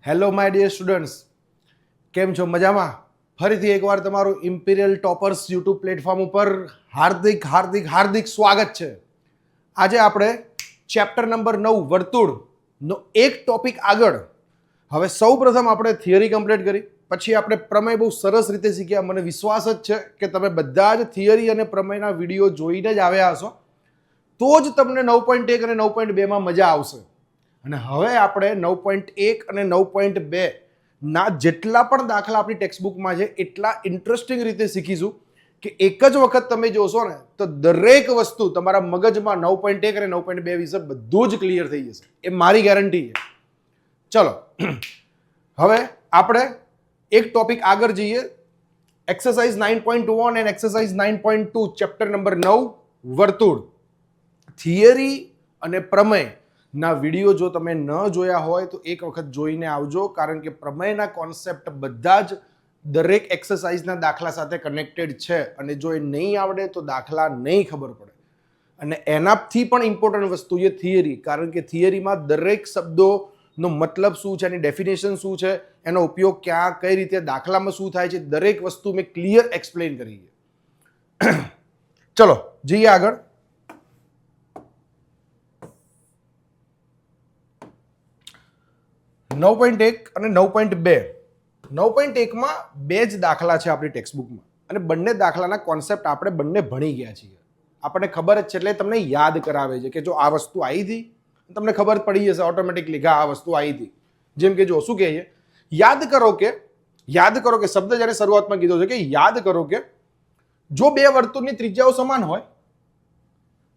Hello my dear students, કેમ છો? મજામાં? ફરીથી એકવાર તમારું ઇમ્પિરિયલ ટોપર્સ યુટ્યુબ પ્લેટફોર્મ ઉપર હાર્દિક હાર્દિક હાર્દિક સ્વાગત છે. આજે આપણે ચેપ્ટર નંબર 9 વર્તુળનો એક ટોપિક આગળ. હવે સૌ પ્રથમ આપણે થિયરી કમ્પ્લીટ કરી, પછી આપણે પ્રમેય બહુ સરસ રીતે શીખ્યા. મને વિશ્વાસ જ છે કે તમે બધા જ થિયરી અને પ્રમેયના વિડીયો જોઈને જ આવ્યા હશો, તો જ તમને 9.1 અને 9.2માં મજા આવશે. અને હવે આપણે 9.1 અને 9.2 ના જેટલા પણ દાખલા આપણી ટેક્સ્ટબુકમાં છે એટલા ઇન્ટરેસ્ટિંગ રીતે શીખીશું કે એક જ વખત તમે જોશો ને તો દરેક વસ્તુ તમારા મગજમાં 9.1 અને 9.2 વિશે બધું જ ક્લિયર થઈ જશે. એ મારી ગેરંટી છે. ચલો હવે આપણે એક ટોપિક આગળ જઈએ. એક્સરસાઇઝ 9.1 અને એક્સરસાઇઝ 9.2 ચેપ્ટર નંબર 9 વર્તુળ. થિયરી અને પ્રમેય ના વિડીયો જો તમે ન જોયા હોય તો એક વખત જોઈને આવજો, કારણ કે પ્રમેયના કોન્સેપ્ટ બધા જ દરેક એક્સરસાઇઝના દાખલા સાથે કનેક્ટેડ છે, અને જો એ નહીં આવડે તો દાખલા નહીં ખબર પડે. અને એનાથી પણ ઇમ્પોર્ટન્ટ વસ્તુ છે થિયરી, કારણ કે થિયરીમાં દરેક શબ્દોનો મતલબ શું છે, એની ડેફિનેશન શું છે, એનો ઉપયોગ ક્યાં, કઈ રીતે, દાખલામાં શું થાય છે, દરેક વસ્તુ મેં ક્લિયર એક્સપ્લેન કરી છે. ચલો જઈએ આગળ. 9.1 અને 9.2. 9.1માં બે જ દાખલા છે આપણી ટેક્સ્ટબુકમાં, અને બંને દાખલાના કોન્સેપ્ટ આપણે બંને ભણી ગયા છીએ. આપણને ખબર જ છે, એટલે તમને યાદ કરાવે છે કે જો આ વસ્તુ આવી હતી, તમને ખબર પડી જશે ઓટોમેટિકલી કે આ વસ્તુ આવી હતી. જેમ કે જો શું કહીએ, યાદ કરો કે શબ્દ જ્યારે શરૂઆતમાં કીધો છે કે યાદ કરો કે જો બે વર્તુળની ત્રિજ્યાઓ સમાન હોય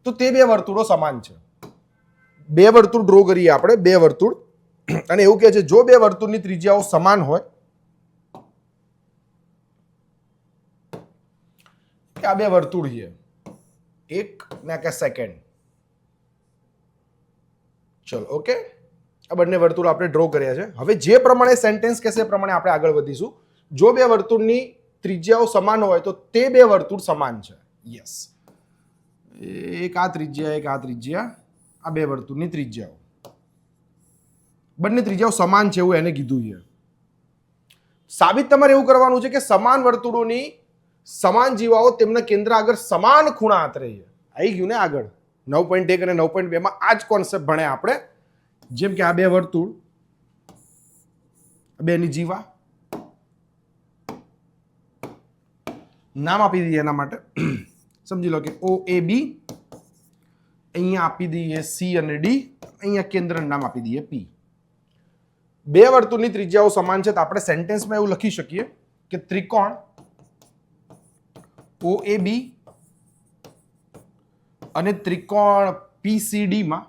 તો તે બે વર્તુળો સમાન છે. બે વર્તુળ ડ્રો કરીએ આપણે, બે વર્તુળ, અને એવું કહે છે જો બે વર્તુળની ત્રિજ્યાઓ સમાન હોય કે આ બે વર્તુળ છે, એક ને કે સેકન્ડ. ચલો ઓકે, આ બંને વર્તુળ આપણે ડ્રો કર્યા છે. હવે જે પ્રમાણે સેન્ટેન્સ કહેશે એ પ્રમાણે આપણે આગળ વધીશું. જો બે વર્તુળની ત્રિજ્યાઓ સમાન હોય તો તે બે વર્તુળ સમાન છે. યસ, એક આ ત્રિજ્યા, એક આ ત્રિજ્યા, આ બે વર્તુળની ત્રિજ્યાઓ, બંને ત્રિજ્યાઓ સમાન છે એવું એને કીધું છે. સાબિત તમારે એવું કરવાનું છે કે સમાન વર્તુળોની સમાન જીવાઓ તેમના કેન્દ્ર આગળ સમાન ખૂણા આંતરે છે. આવી ગયું ને આગળ 9.1 અને 9.2માં આ જ કોન્સેપ્ટ ભણ્યા આપણે. જેમ કે આ બે વર્તુળ, બેની જીવા, નામ આપી દઈએ એના માટે. સમજી લો કે ઓ એ બી, અહીંયા આપી દઈએ સી અને ડી, અહીંયા કેન્દ્ર નામ આપી દઈએ પી. બે વર્તુળની ત્રિજ્યાઓ સમાન છે તો આપણે સેન્ટેન્સમાં એવું લખી શકીએ કે ત્રિકોણ OAB અને ત્રિકોણ PCD માં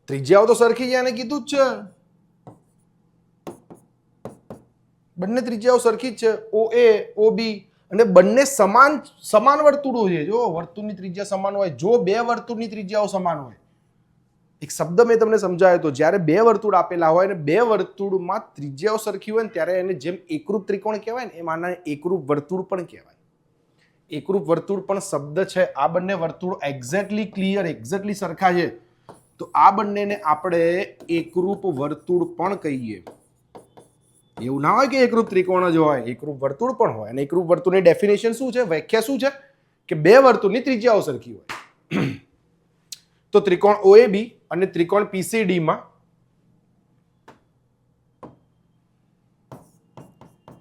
ત્રિજ્યાઓ તો સરખી છે, એને કીધું જ છે. બંને ત્રિજ્યાઓ સરખી જ છે, OA OB, અને બંને સમાન વર્તુળો છે. જો વર્તુળની ત્રિજ્યા સમાન હોય, જો બે વર્તુળની ત્રિજ્યાઓ સમાન હોય, એક શબ્દ મેં તમને સમજાવ્યો તો, જ્યારે બે વર્તુળ આપેલા હોય અને બે વર્તુળમાં ત્રિજ્યાઓ સરખી હોય ને ત્યારે એને જેમ એકરૂપ ત્રિકોણ કહેવાય ને, એમ આને એકરૂપ વર્તુળ પણ કહેવાય. એકરૂપ વર્તુળ પણ શબ્દ છે. આ બંને વર્તુળ એક્ઝેક્ટલી ક્લિયર, એક્ઝેક્ટલી સરખા છે તો આ બંનેને આપણે એકરૂપ વર્તુળ પણ કહીએ. એવું ના હોય કે એકરૂપ ત્રિકોણ જ હોય, એકરૂપ વર્તુળ પણ હોય. અને એકરૂપ વર્તુળની ડેફિનેશન શું છે, વ્યાખ્યા શું છે કે બે વર્તુળની ત્રિજ્યાઓ સરખી હોય. તો ત્રિકોણ OAB અને ત્રિકોણ PCD માં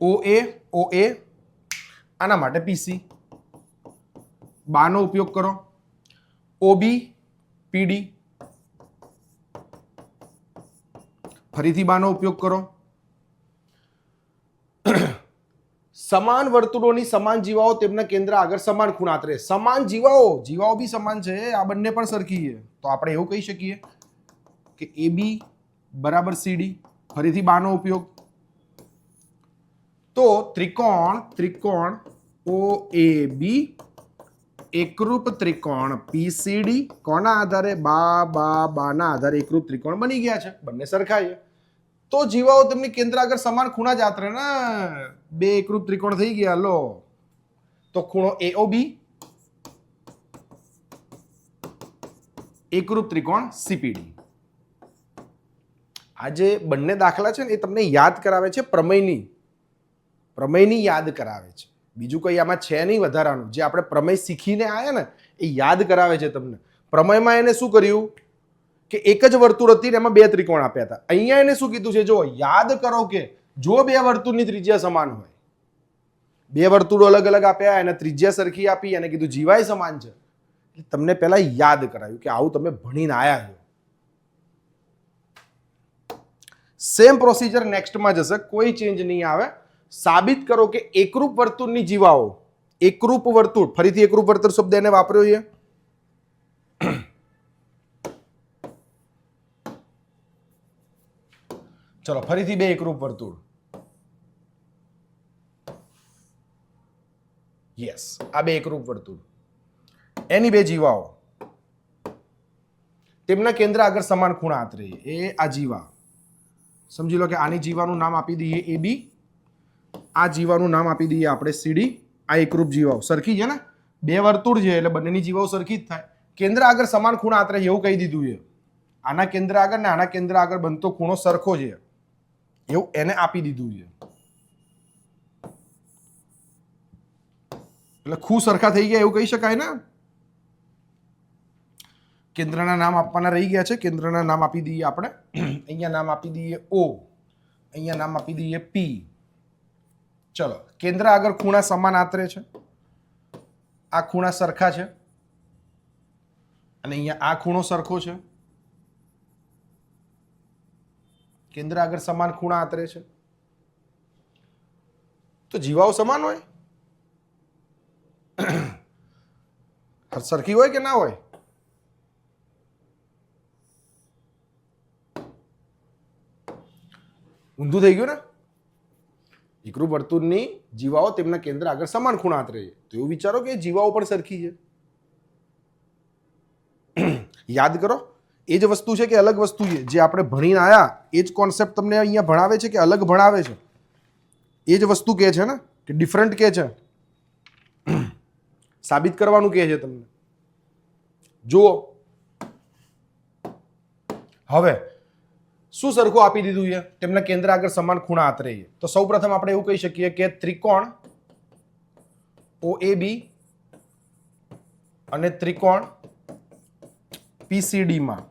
OA આના માટે PC, બાનો ઉપયોગ કરો, OB PD, ફરીથી બાનો ઉપયોગ કરો. સમાન વર્તુળોની સમાન જીવાઓ તેમના કેન્દ્ર આગળ સમાન ખૂણા આંતરે. સમાન જીવાઓ બી સમાન છે, આ બંને પણ સરખી છે, તો આપણે એવું કહી શકીએ કે AB બરાબર CD. ફરીથી બાનો ઉપયોગ, તો ત્રિકોણ OAB એકરૂપ ત્રિકોણ PCD કોના આધારે, બાના આધારે એકરૂપ ત્રિકોણ બની ગયા છે, બંને સરખા છે. તો જીવાઓ તેમની કેન્દ્ર આગળ સમાન ખૂણા જ આંતરે ને, બે એકરૂપ ત્રિકોણ થઈ ગયા. લો, તો ખૂણો AOB એકરૂપ ત્રિકોણ CPD. આ જે બંને દાખલા છે ને એ તમને યાદ કરાવે છે પ્રમેયની યાદ કરાવે છે. બીજું કંઈ આમાં છે નહીં વધારાનું. જે આપણે પ્રમેય શીખીને આવ્યા ને એ યાદ કરાવે છે તમને. પ્રમેયમાં એને શું કર્યું કે એક જ વર્તુળ હતી ને એમાં બે ત્રિકોણ આપ્યા હતા. અહીંયા એને શું કીધું છે, જો યાદ કરો કે જો બે વર્તુળની ત્રિજ્યા સમાન હોય, બે વર્તુળો અલગ અલગ આપ્યા અને ત્રિજ્યા સરખી આપી અને કીધું જીવાય સમાન છે, તમને પહેલા યાદ કરાયું કે આવું તમે ભણીને આયા છો. સેમ પ્રોસિજર નેક્સ્ટમાં જશે, કોઈ ચેન્જ નહીં આવે. સાબિત કરો કે એકરૂપ વર્તુળની જીવાઓ, એકરૂપ વર્તુળ, ફરીથી એકરૂપ વર્તુળ શબ્દ એને વાપર્યો છે. ચલો ફરીથી બે એકરૂપ વર્તુળ. યસ, આ બે એકરૂપ વર્તુળ, એની બે જીવાઓ, તેમના કેન્દ્ર આગળ સમાન ખૂણા આંતરે. એ આ જીવા, સમજી લો કે આની જીવાનું નામ આપી દઈએ AB, આ જીવાનું નામ આપી દઈએ આપણે CD. આ એકરૂપ જીવાઓ સરખી છે ને, બે વર્તુળ છે એટલે બંનેની જીવાઓ સરખી જ થાય. કેન્દ્ર આગળ સમાન ખૂણા આંતરે એવું કહી દીધું છે. આના કેન્દ્ર આગળ ને આના કેન્દ્ર આગળ બનતો ખૂણો સરખો છે એવું એને આપી દીધું છે. એટલે ખૂ સરખા થઈ ગયા એવું કહી શકાય ને. કેન્દ્રના નામ આપવાના રહી ગયા છે. કેન્દ્રના નામ આપી દઈએ આપણે. અહીંયા નામ આપી દઈએ O, અહીંયા નામ આપી દઈએ P. ચલો, કેન્દ્ર આગળ ખૂણા સમાન આંતરે છે. આ ખૂણા સરખા છે અને અહીંયા આ ખૂણો સરખો છે. કેન્દ્ર આગળ સમાન ખૂણા આંતરે છે તો જીવાઓ સમાન હોય, સરખી હોય કે ના હોય? ઊંધું થઈ ગયું ને. એકરૂપ વર્તુળની જીવાઓ તેમના કેન્દ્ર આગળ સમાન ખૂણા આંતરે છે તો એવું વિચારો કે જીવાઓ પણ સરખી છે. યાદ કરો, એ જ વસ્તુ છે કે અલગ વસ્તુ છે? જે આપણે ભણીને આયા એ જ કોન્સેપ્ટ તમને અહીંયા ભણાવે છે કે અલગ ભણાવે છે? એ જ વસ્તુ કહે છે ને કે ડિફરન્ટ કહે છે? સાબિત કરવાનું કહે છે તમને. જુઓ હવે શું સરખું આપી દીધું છે? તેમના કેન્દ્ર આગળ સમાન ખૂણા આંતરે છે. તો સૌપ્રથમ આપણે એવું કહી શકીએ કે ત્રિકોણ OAB અને ત્રિકોણ PCD માં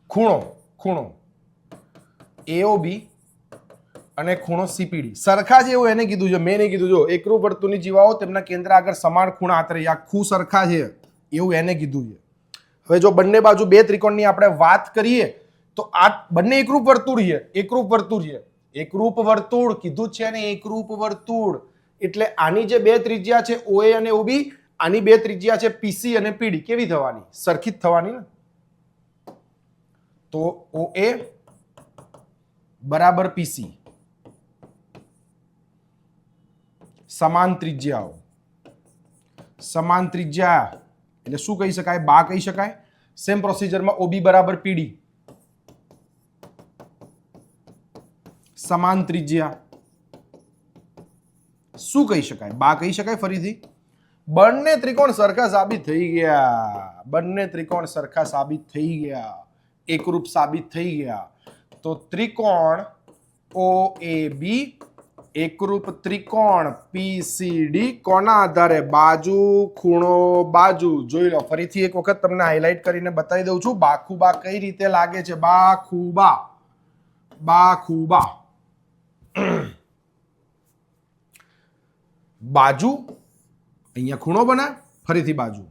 ખૂણો AOB અને ખૂણો CPD સરખા છે એવું એને કીધું છે, મેં નહીં કીધું. જો એકરૂપ વર્તુળની જીવાઓ તેમના કેન્દ્ર આગળ સમાન ખૂણા આંતરે, આ ખૂ સરખા છે એવું એને કીધું છે. હવે જો બંને બાજુ બે ત્રિકોણની આપણે વાત કરીએ તો આ બંને એકરૂપ વર્તુળ છે. એકરૂપ વર્તુળ છે, એકરૂપ વર્તુળ કીધું છે ને, એકરૂપ વર્તુળ એટલે આની જે બે ત્રિજ્યા છે OA અને OB, આની બે ત્રિજ્યા છે PC અને PD, કેવી થવાની? સરખી જ થવાની ને. તો OA બરાબર PC, સમાન ત્રિજ્યાઓ. સમાન ત્રિજ્યા એટલે શું કહી શકાય? બા કહી શકાય. સેમ પ્રોસિજરમાં OB બરાબર PD, સમાન ત્રિજ્યા. શું કહી શકાય? બા કહી શકાય. ફરીથી બંને ત્રિકોણ સરખા સાબિત થઈ ગયા. બંને ત્રિકોણ સરખા સાબિત થઈ ગયા, એકરૂપ સાબિત થઈ ગયા. તો ત્રિકોણ OAB એકરૂપ ત્રિકોણ PCD કોના આધારે? બાજુ, ખૂણો, બાજુ. જોઈ લો, ફરીથી એક વખત તમને હાઇલાઇટ કરીને બતાવી દઉં છું. બાખુબા કઈ રીતે લાગે છે? બાખુબા, બાખુબા. બાજુ, અહીંયા ખૂણો બને, ફરીથી બાજુ,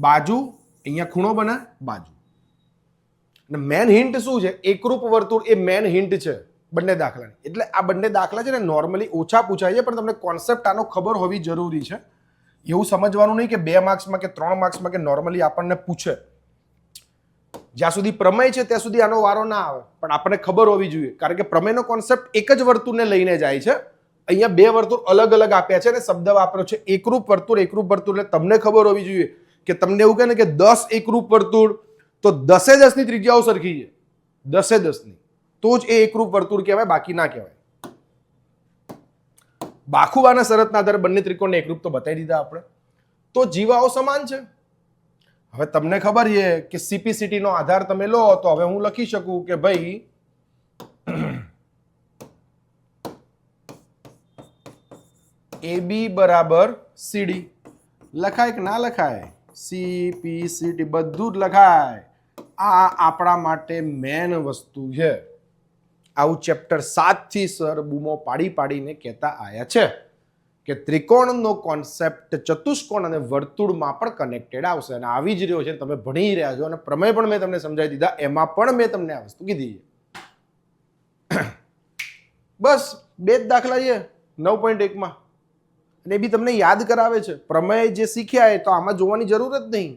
બાજુ, અહીંયા ખૂણો બને, બાજુ. અને મેન હિન્ટ શું છે? એકરૂપ વર્તુળ એ મેન હિન્ટ છે બંને દાખલાની. એટલે આ બંને દાખલા છે ને નોર્મલી ઓછા પૂછાય છે, પણ તમને કોન્સેપ્ટ આનો ખબર હોવી જરૂરી છે. એવું સમજવાનું નહીં કે 2 માર્ક્સમાં કે 3 માર્ક્સમાં કે નોર્મલી આપણને પૂછે. જ્યાં સુધી પ્રમેય છે ત્યાં સુધી આનો વારો ના આવે, પણ આપણને ખબર હોવી જોઈએ. કારણ કે પ્રમેયનો કોન્સેપ્ટ એક જ વર્તુળને લઈને જાય છે. અહીંયા બે વર્તુળ અલગ અલગ આપ્યા છે અને શબ્દ વાપર્યો છે એકરૂપ વર્તુળ. એકરૂપ વર્તુળ એટલે તમને ખબર હોવી જોઈએ કે તમને એવું કહે ને કે 10 એકરૂપ વર્તુળ તો 10 એ 10 ની ત્રિજ્યાઓ સરખી છે, 10 એ 10 ની, તો જ એ એકરૂપ વર્તુળ કહેવાય, બાકી ના કહેવાય. બાખુબાના શરતના આધારે બંને ત્રિકોણને એકરૂપ તો બતાવી દીધા આપણે. તો જીવાઓ સમાન છે. હવે તમને ખબર છે કે CPCT નો આધાર તમે લો તો હવે હું લખી શકું કે ભાઈ AB બરાબર CD લખાય કે ના લખાય? CPCT બધું જ લખાય. આ આપણા માટે મેન વસ્તુ છે. આવું ચેપ્ટર 7 થી સર બૂમો પાડીને કહેતા આયા છે કે ત્રિકોણનો કોન્સેપ્ટ ચતુષ્કોણ અને વર્તુળમાં પણ કનેક્ટેડ આવશે અને આવી જ રહ્યો છે. તમે ભણી રહ્યા છો અને પ્રમેય પણ મેં તમને સમજાવી દીધા, એમાં પણ મેં તમને આ વસ્તુ કીધી છે. બસ 2 જ દાખલા છે 9.1 માં અને એ બી તમને યાદ કરાવે છે. પ્રમેય જે શીખ્યા એ તો આમાં જોવાની જરૂર જ નહીં.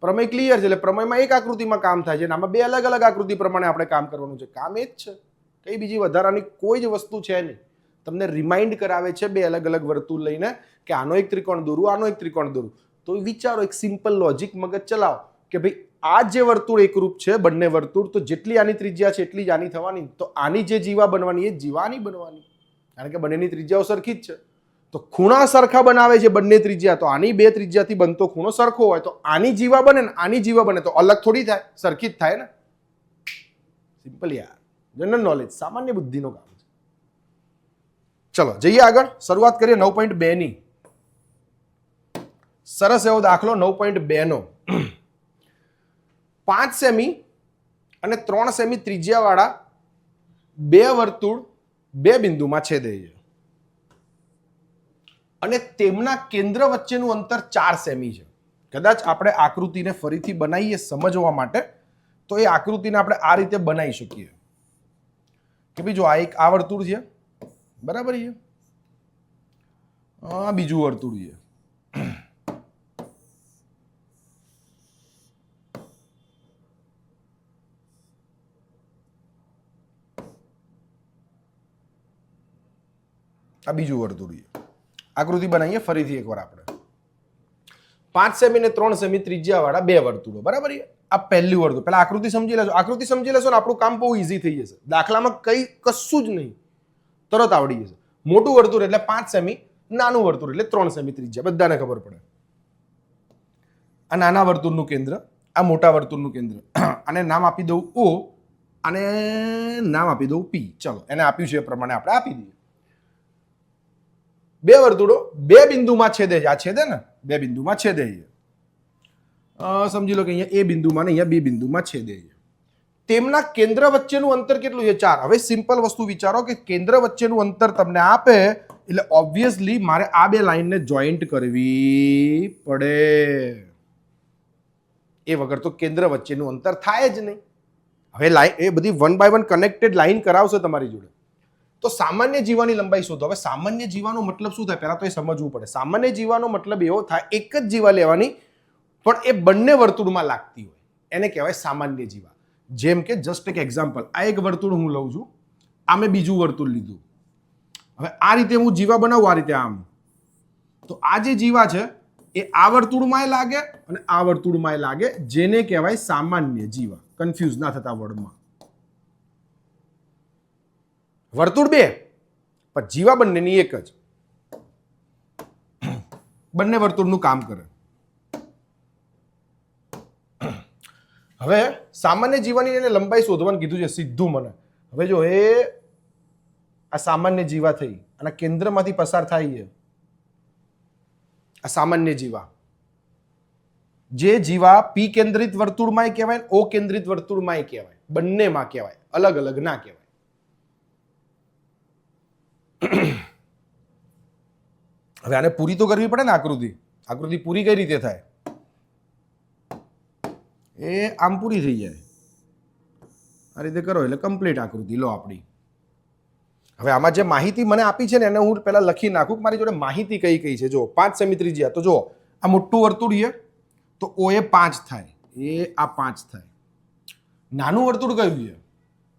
પ્રમેય ક્લિયર છે એટલે પ્રમેયમાં એક આકૃતિમાં કામ થાય છે અને આમાં 2 અલગ અલગ આકૃતિ પ્રમાણે આપણે કામ કરવાનું છે. કામ એ જ છે, કઈ બીજી વધારાની કોઈ જ વસ્તુ છે નહીં. તમને રિમાઇન્ડ કરાવે છે 2 અલગ અલગ વર્તુળ લઈને કે આનો એક ત્રિકોણ દોરું, આનો એક ત્રિકોણ દોરું. તો વિચારો, એક સિમ્પલ લોજિક મગજ ચલાવો કે ભાઈ આ જે વર્તુળ એકરૂપ છે, બંને વર્તુળ, તો જેટલી આની ત્રિજ્યા છે એટલી જ આની થવાની. તો આની જે જીવા બનવાની એ જીવા આની બનવાની, કારણ કે બંનેની ત્રિજ્યાઓ સરખી જ છે. તો ખૂણા સરખા બનાવે છે બંને ત્રિજ્યા, તો આની 2 ત્રિજ્યાથી બનતો ખૂણો સરખો હોય તો આની જીવા બને ને આની જીવા બને તો અલગ થોડી થાય, સરખી જ થાય ને. સિમ્પલ યાર, જનરલ નોલેજ, સામાન્ય બુદ્ધિનો કામ છે. ચલો જઈએ આગળ, શરૂઆત કરીએ 9.2 ની. સરસ એવો દાખલો 9.2 નો. 5 સેમી અને 3 સેમી ત્રિજ્યાવાળા 2 વર્તુળ 2 બિંદુમાં છેદે છે અને તેમના કેન્દ્ર વચ્ચેનું અંતર 4 સેમી છે. કદાચ આપણે આકૃતિને ફરીથી બનાવીએ સમજવા માટે, તો એ આકૃતિને આપણે આ રીતે બનાવી શકીએ કે ભાઈ જો આ એક આ વર્તુળ છે, બરાબર છે, આ બીજું વર્તુળ છે, આ બીજું વર્તુળ છે. આકૃતિ બનાવીએ ફરીથી એકવાર આપણે. 5 સેમી ને 3 સેમી ત્રિજ્યા વાળા 2 વર્તુળો, બરાબર છે. આ પહેલું વર્તુળ. પહેલા આકૃતિ સમજી લેજો. આકૃતિ સમજી લેશો ને આપણું કામ બહુ ઈઝી થઈ જશે. દાખલામાં કશું જ નહીં, તરત આવડી જશે. મોટું વર્તુળ એટલે 5 સેમી, નાનું વર્તુળ એટલે 3 સેમી ત્રિજ્યા, બધાને ખબર પડે. આ નાના વર્તુળનું કેન્દ્ર, આ મોટા વર્તુળનું કેન્દ્ર. આને નામ આપી દઉં O અને નામ આપી દઉં P. ચલો, એને આપ્યું છે એ પ્રમાણે આપણે આપી દઈએ. 2 વર્તુળો 2 બિંદુમાં છેદે છે. આ છેદે ને 2 બિંદુમાં છેદે છે. સમજી લો કે અહીંયા A બિંદુમાં ને અહીંયા B બિંદુમાં છેદે છે. તેમના કેન્દ્ર વચ્ચેનું અંતર કેટલું છે? 4. હવે સિમ્પલ વસ્તુ વિચારો કે કેન્દ્ર વચ્ચેનું અંતર તમને આપે એટલે ઓબ્વિયસલી મારે આ 2 લાઈનને જોઈન્ટ કરવી પડે. એ વગર તો કેન્દ્ર વચ્ચેનું અંતર થાય જ નહીં. હવે લાઈન એ બધી 1 બાય 1 કનેક્ટેડ લાઈન કરાવશે તમારી જોડે. તો સામાન્ય જીવાની લંબાઈ શોધો. હવે સામાન્ય જીવાનો મતલબ શું થાય? પહેલા તો એ સમજવું પડે. સામાન્ય જીવાનો મતલબ એવો થાય, એક જ જીવા લેવાની પણ એ બંને વર્તુળમાં લાગતી હોય, એને કહેવાય સામાન્ય જીવા. જેમ કે જસ્ટ એક એક્ઝામ્પલ, આ એક વર્તુળ હું લઉં છું, આ મેં બીજું વર્તુળ લીધું. હવે આ રીતે હું જીવા બનાવું, આ રીતે આમ, તો આ જે જીવા છે એ આ વર્તુળમાંય લાગે અને આ વર્તુળમાંય લાગે, જેને કહેવાય સામાન્ય જીવા. કન્ફ્યુઝ ના થતા વર્ડમાં. વર્તુળ 2 પણ જીવા બંનેની એક જ, બંને વર્તુળનું કામ કરે. હવે સામાન્ય જીવાની એને લંબાઈ શોધવાનું કીધું છે સીધું મને. હવે જો એ આ સામાન્ય જીવા થઈ અને કેન્દ્રમાંથી પસાર થાય છે, આ સામાન્ય જીવા, જે જીવા P કેન્દ્રિત વર્તુળમાંય કહેવાય, O કેન્દ્રિત વર્તુળમાંય કહેવાય, બંનેમાં કહેવાય, અલગ અલગ ના કહેવાય. હવે આને પૂરી તો કરવી પડે ને આકૃતિ. આકૃતિ પૂરી કઈ રીતે થાય? એ આમ પૂરી થઈ જાય, આ રીતે કરો એટલે કમ્પ્લીટ આકૃતિ લો આપણી. હવે આમાં જે માહિતી મને આપી છે ને એને હું પહેલા લખી નાખું કે મારી જોડે માહિતી કઈ કઈ છે. જો 5 સેમી ત્રિજ્યા, તો જો આ મોટું વર્તુળ છે તો O એ 5 થાય, એ આ 5 થાય. નાનું વર્તુળ કયું છે?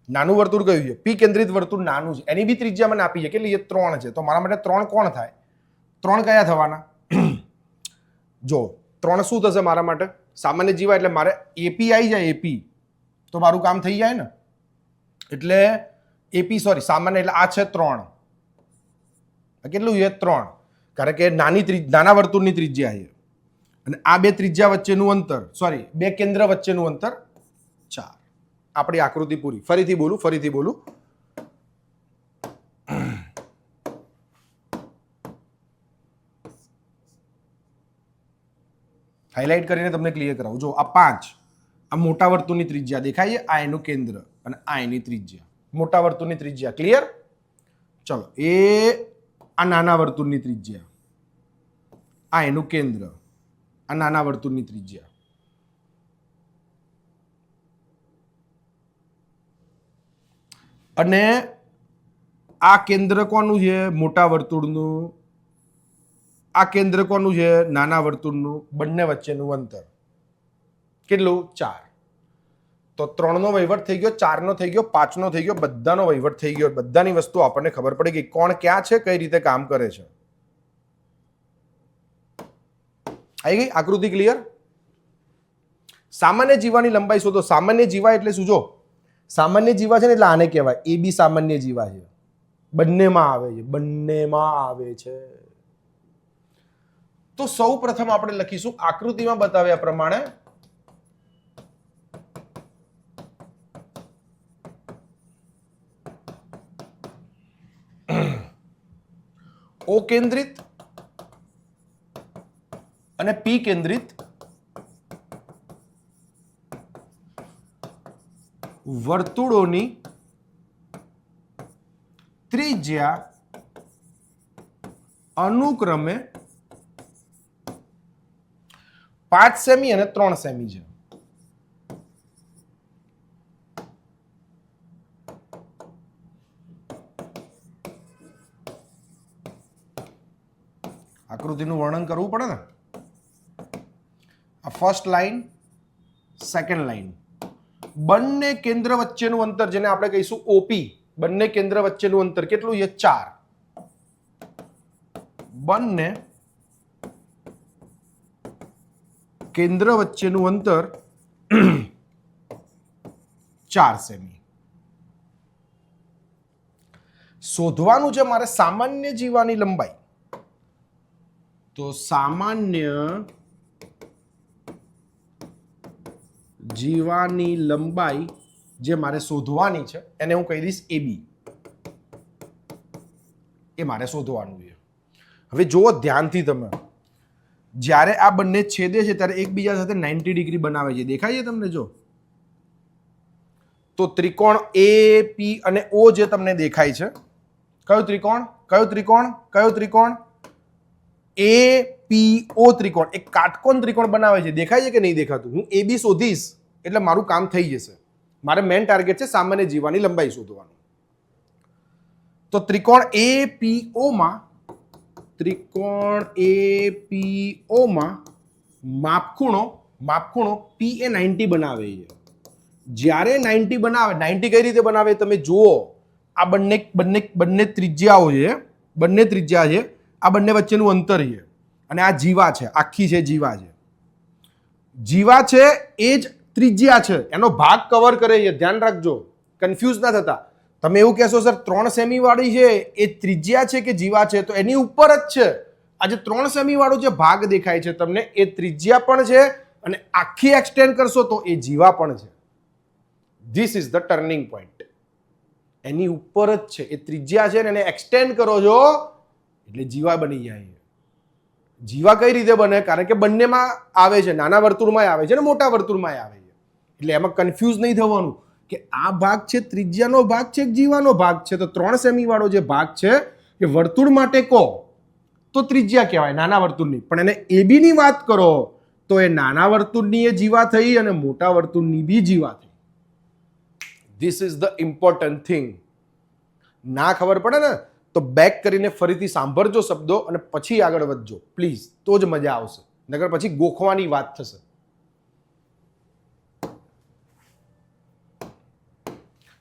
નાનું વર્તુળ કયું છે? P કેન્દ્રિત વર્તુળ નાનું છે, એની બી ત્રિજ્યા મને આપી છે, કેટલી છે? 3 છે. તો મારા માટે 3 કોણ થાય? 3 કયા થવાના? જો 3 શું થશે મારા માટે? સામાન્ય જીવા એટલે મારે AP આવી જાય, AP તો મારું કામ થઈ જાય ને. એટલે AP સોરી સામાન્ય એટલે આ છે 3. કેટલું છે? 3. કારણ કે નાના વર્તુળની ત્રિજ્યા છે. અને આ બે ત્રિજ્યા વચ્ચેનું અંતર, સોરી, બે કેન્દ્ર વચ્ચેનું અંતર 4. આપણી આકૃતિ પૂરી. ફરીથી બોલું. હાઇલાઇટ કરીને તમને ક્લિયર કરાવું. જો આ 5, આ મોટા વર્તુળની ત્રિજ્યા દેખાય છે, આ એનું કેન્દ્ર અને આ એની ત્રિજ્યા. મોટા વર્તુળની ત્રિજ્યા ક્લિયર. ચલો, એ આ નાના વર્તુળની ત્રિજ્યા, આ એનું કેન્દ્ર, આ નાના વર્તુળની ત્રિજ્યા. અને આ કેન્દ્ર કોનું છે? મોટા વર્તુળનું. આ કેન્દ્ર કોનું છે? નાના વર્તુળનું. બંને વચ્ચેનું અંતર કેટલું? 4. તો 3 નો વહીવટ થઈ ગયો, 4 નો થઈ ગયો, 5 નો થઈ ગયો, બધાનો વહીવટ થઈ ગયો. બધાની વસ્તુ આપણને ખબર પડી ગઈ, કોણ ક્યાં છે, કઈ રીતે કામ કરે છે. આવી ગઈ આકૃતિ ક્લિયર? સામાન્ય જીવાની લંબાઈ શોધો. સામાન્ય જીવા એટલે શું? જો સામાન્ય જીવા છે ને એટલે આને કહેવાય એ બી સામાન્ય જીવા છે. બંનેમાં આવે છે. તો સૌ પ્રથમ આપણે લખીશું આકૃતિમાં બતાવ્યા પ્રમાણે ઓ કેન્દ્રિત અને પી કેન્દ્રિત વર્તુળોની ત્રિજ્યા અનુક્રમે 5 સેમી અને 3 સેમી છે. આકૃતિનું વર્ણન કરવું પડે ને. આ ફર્સ્ટ લાઈન, સેકન્ડ લાઈન, બંને કેન્દ્ર વચ્ચેનું અંતર જેને આપણે કહીશું ઓપી. બંને કેન્દ્ર વચ્ચેનું અંતર કેટલું છે? 4. બંને કેન્દ્ર વચ્ચેનું અંતર 4 સેમી. શોધવાનું છે મારે સામાન્ય જીવાની લંબાઈ. તો સામાન્ય જીવાની લંબાઈ જે મારે શોધવાની છે એને હું કહી દઈશ AB. એ મારે શોધવાનું છે. હવે જુઓ ધ્યાનથી તમે, જ્યારે આ બંને છેદે છે ત્યારે એકબીજા સાથે 90 ડિગ્રી બનાવે છે. દેખાય છે તમને? જો તો ત્રિકોણ AP અને O જે તમને દેખાય છે, કયો ત્રિકોણ? APO ત્રિકોણ, એક કાટકોણ ત્રિકોણ બનાવે છે. દેખાય છે કે નહીં દેખાતું? હું AB શોધીશ એટલે મારું કામ થઈ જશે. મારે મેઇન ટાર્ગેટ છે સામાન્ય જીવાની લંબાઈ શોધવાનું. તો ત્રિકોણ APO માં માપખૂણો P એ 90 બનાવે છે. જ્યારે 90 બનાવે, 90 કઈ રીતે બનાવે તમે જુઓ. આ બંને ત્રિજ્યાઓ છે, બંને ત્રિજ્યા છે, આ બંને વચ્ચેનું અંતર છે અને આ જીવા છે, આખી છે જીવા છે એ જ ત્રિજ્યા છે, એનો ભાગ કવર કરે છે. ધ્યાન રાખજો, કન્ફ્યુઝ ના થતા. તમે એવું કહેશો સર 3 સેમી વાળી છે એ ત્રિજ્યા છે કે જીવા છે? તો એની ઉપર જ છે. આ જે 3 સેમી વાળો જે ભાગ દેખાય છે તમને એ ત્રિજ્યા પણ છે અને આખી એક્સટેન્ડ કરશો તો એ જીવા પણ છે. This is the turning point. એની ઉપર જ છે એ ત્રિજ્યા છે ને એને એક્સટેન્ડ કરો છો એટલે જીવા બની જાય. જીવા કઈ રીતે બને? કારણ કે બંનેમાં આવે છે, નાના વર્તુળમાં આવે છે ને મોટા વર્તુળમાં આવે છે. એટલે એમાં કન્ફ્યુઝ નહીં થવાનું કે આ ભાગ છે ત્રિજ્યાનો ભાગ છે કે જીવાનો ભાગ છે. તો 3 સેમી વાળો જે ભાગ છે એ વર્તુળ માટે કહો તો ત્રિજ્યા કહેવાય, નાના વર્તુળની. પણ એને AB ની વાત કરો તો એ નાના વર્તુળની એ જીવા થઈ અને મોટા વર્તુળની બી જીવા થઈ. This is the important thing. ના ખબર પડે ને તો બેક કરીને ફરીથી સાંભળજો શબ્દો અને પછી આગળ વધજો પ્લીઝ, તો જ મજા આવશે. નકર પછી ગોખવાની વાત થશે.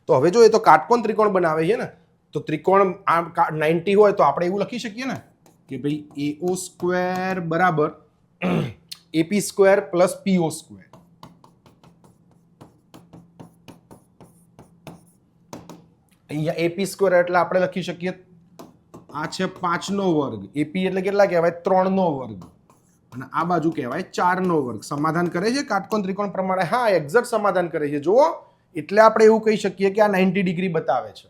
તો હવે જો એ તો કાટકોણ ત્રિકોણ બનાવે છે ને, તો ત્રિકોણ 90 હોય તો આપણે એવું લખી શકીએ ને કે ભાઈ AO સ્ક્વેર બરાબર AP square plus PO square. અહીંયા AP સ્ક્વેર એટલે આપણે લખી શકીએ આ છે 5 નો વર્ગ. AP એટલે કેટલા કહેવાય? 3 નો વર્ગ. અને આ બાજુ કહેવાય 4નો વર્ગ. સમાધાન કરે છે કાટકોણ ત્રિકોણ પ્રમાણે? હા, એક્ઝેક્ટ સમાધાન કરે છે. જુઓ, એટલે આપણે એવું કહી શકીએ કે આ 90 ડિગ્રી બતાવે છે.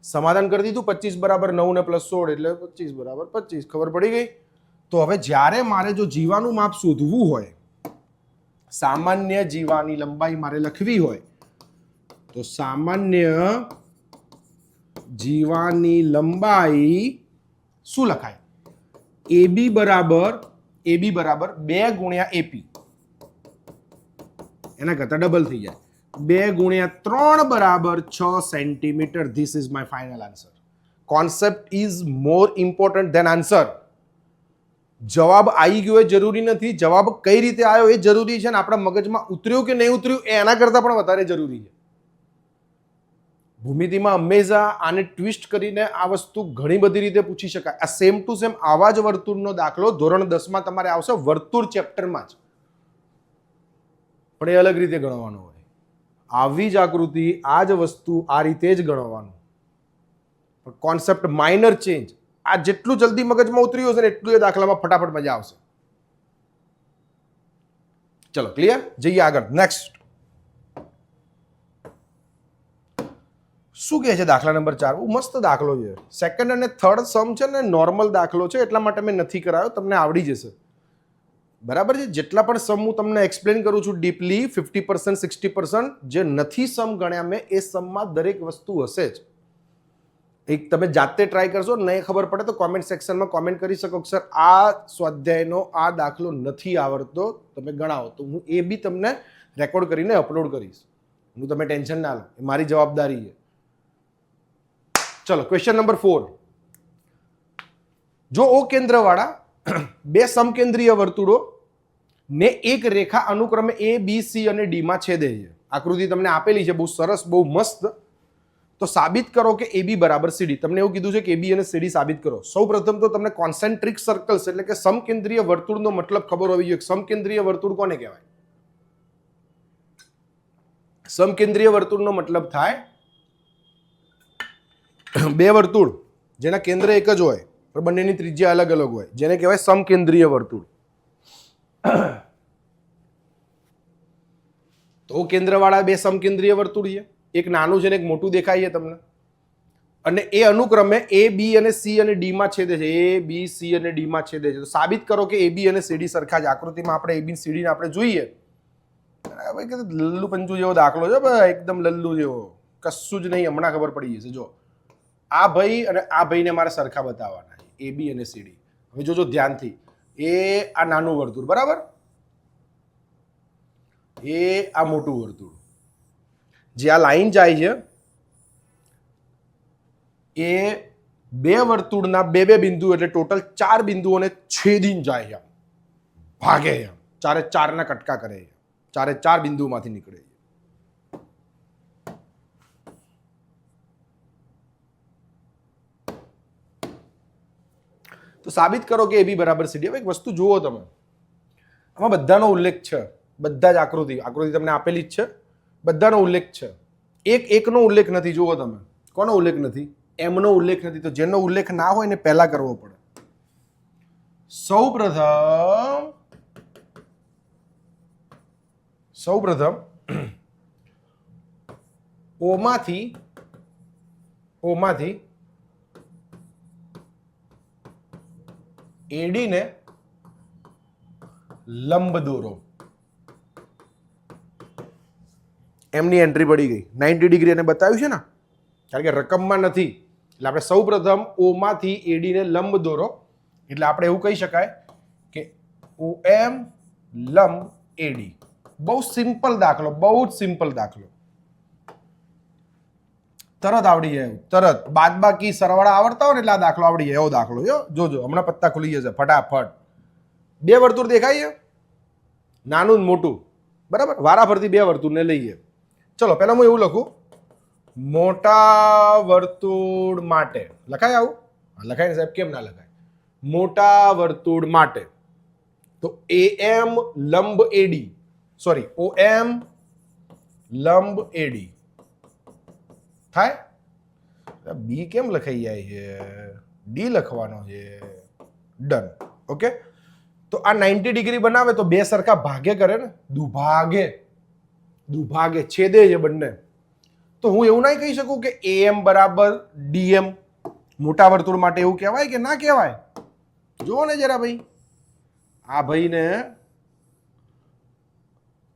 સમાધાન કરી દીધું. 25 બરાબર 9 ને પ્લસ 16 એટલે 25 બરાબર 25. ખબર પડી ગઈ? તો હવે જ્યારે મારે જો જીવાનું માપ શોધવું હોય, સામાન્ય જીવાની લંબાઈ મારે લખવી હોય, તો સામાન્ય જીવાની લંબાઈ શું લખાય? AB બરાબર 2 ગુણ્યા AP. એના કરતા ડબલ થઈ જાય. 2 ગુણ્યા 3 બરાબર 6 centimetre. This is my final answer. Concept is more important than answer. જવાબ આવી ગયો એ જરૂરી નથી, જવાબ કઈ રીતે આવ્યો એ જરૂરી છે, અને આપણા મગજમાં ઉતર્યું કે નહીં ઉતર્યું એના કરતા પણ વધારે જરૂરી છે. ભૂમિતિમાં હંમેશા આને ટ્વિસ્ટ કરીને આ વસ્તુ ઘણી બધી રીતે પૂછી શકાય. આ સેમ ટુ સેમ આવા જ વર્તુળનો દાખલો ધોરણ 10માં તમારે આવશે, વર્તુળ ચેપ્ટરમાં જ, પણ એ અલગ રીતે ગણવાનો હોય. આવી જ આકૃતિ, આ જ વસ્તુ આ રીતે જ ગણવાનું. પણ કોન્સેપ્ટ માઇનર ચેન્જ. આ જેટલું જલ્દી મગજમાં ઉતર્યું હશે ને એટલું એ દાખલામાં ફટાફટ મજા આવશે. ચલો, ક્લિયર? જઈએ આગળ. નેક્સ્ટ શું કહે છે દાખલા નંબર 4? બહુ મસ્ત દાખલો છે. સેકન્ડ અને થર્ડ સમ છે ને નોર્મલ દાખલો છે, એટલા માટે મેં નથી કરાયો. તમને આવડી જશે, બરાબર છે? જેટલા પણ સમ હું તમને એક્સપ્લેન કરું છું ડીપલી, 50% 60% જે નથી સમ ગણ્યા મેં, એ સમમાં દરેક વસ્તુ હશે જ. એક તમે જાતે ટ્રાય કરશો, નહીં ખબર પડે તો કોમેન્ટ સેક્શનમાં કોમેન્ટ કરી શકો કે સર આ સ્વાધ્યાયનો આ દાખલો નથી આવડતો, તમે ગણાવો. તો હું એ બી તમને રેકોર્ડ કરીને અપલોડ કરીશ. હું તમે ટેન્શન ના લો, એ મારી જવાબદારી છે. ચલો, ક્વેશ્ચન નંબર 4. જો ઓ કેન્દ્રવાળા બે સમકેન્દ્રીય વર્તુળો ને એક રેખા અનુક્રમે A, B, C અને D માં છેદે છે. આકૃતિ તમને આપેલી છે, બહુ સરસ, બહુ મસ્ત. તો સાબિત કરો કે AB બરાબર CD. તમને એવું કીધું છે કે AB અને CD સાબિત કરો. સૌ પ્રથમ તો તમને કોન્સેન્ટ્રિક સર્કલ્સ એટલે કે સમકેન્દ્રીય વર્તુળનો મતલબ ખબર હોવી જોઈએ. સમકેન્દ્રીય વર્તુળ કોને કહેવાય? સમકેન્દ્રીય વર્તુળનો મતલબ થાય બે વર્તુળ જેના કેન્દ્ર એક જ હોય પણ બંનેની ત્રિજ્યા અલગ અલગ હોય, જેને કહેવાય સમકેન્દ્રીય વર્તુળ. તો કેન્દ્રવાળા બે સમકેન્દ્રીય વર્તુળ છે. એક નાનું છે ને એક મોટું દેખાય છે તમને, અને એ અનુક્રમે A, B અને C અને D માં છેદે છે. A, B, C અને D માં છેદે છે. તો સાબિત કરો કે AB અને CD સરખા જ. આકૃતિમાં આપણે AB CD ને આપણે જોઈએ, લલ્લુ પંજુ જેવો દાખલો છે, એકદમ લલ્લુ જેવો, કશું જ નહીં. હમણાં ખબર પડી જશે. જો આ ભાઈ અને આ ભાઈને મારે સરખા બતાવવાના છે, AB અને CD. હવે જોજો ધ્યાનથી. એ આ નાનું વર્તુળ, બરાબર, એ આ મોટું વર્તુળ. જે આ લાઈન જાય છે એ બે વર્તુળના બે બે બિંદુ એટલે ટોટલ 4 બિંદુઓને છેદીને જાય છે, ભાગે છે, 4 એ 4 ના કટકા કરે છે, 4 એ 4 બિંદુમાંથી નીકળે છે. તો સાબિત કરો કે AB બરાબર CD. હવે એક વસ્તુ જુઓ તમે, આમાં બધાનો ઉલ્લેખ છે, બધા જ આકૃતિ તમને આપેલી જ છે, બધાનો ઉલ્લેખ છે. એકનો ઉલ્લેખ નથી. જુઓ તમે, કોનો ઉલ્લેખ નથી? એમનો ઉલ્લેખ નથી. તો જેનો ઉલ્લેખ ના હોય ને પહેલા કરવો પડે. સૌ પ્રથમ ઓમાંથી AD ને લંબ દોરો. એમની એન્ટ્રી પડી ગઈ. 90 ડિગ્રી એને બતાવ્યું છે ને, કારણ કે રકમમાં નથી. એટલે આપણે સૌ પ્રથમ ઓમાંથી AD ને લંબ દોરો. એટલે આપણે એવું કહી શકાય કે OM લંબ AD. બહુ સિમ્પલ દાખલો, બહુ જ સિમ્પલ દાખલો, તરત આવડી જાય. તરત બાદબાકી સરવાળા આવડતા હોય ને એટલે આ દાખલો આવડી જાય, એવો દાખલો. જોજો, હમણાં પત્તા ખુલી જશે ફટાફટ. બે વર્તુળ દેખાય છે, નાનું ને મોટું, બરાબર. વારાફરતી બે વર્તુળને લઈએ. ચલો, પહેલા હું એવું લખું, મોટા વર્તુળ માટે લખાય આવું? લખાય ને સાહેબ, કેમ ના લખાય? મોટા વર્તુળ માટે તો AM લંબ AD, સોરી, OM લંબ AD થાય. B કેમ લખાઈ જાય છે? D લખવાનો છે. ડન. ઓકે, તો આ 90 ડિગ્રી બનાવે તો બે સરખા ભાગે કરે ને, દુભાગે છેદે છે બંને. તો હું એવું નહીં કહી શકું કે AM બરાબર DM મોટા વર્તુળ માટે એવું કહેવાય કે ના કહેવાય? જુઓ ને જરા ભાઈ, આ ભાઈને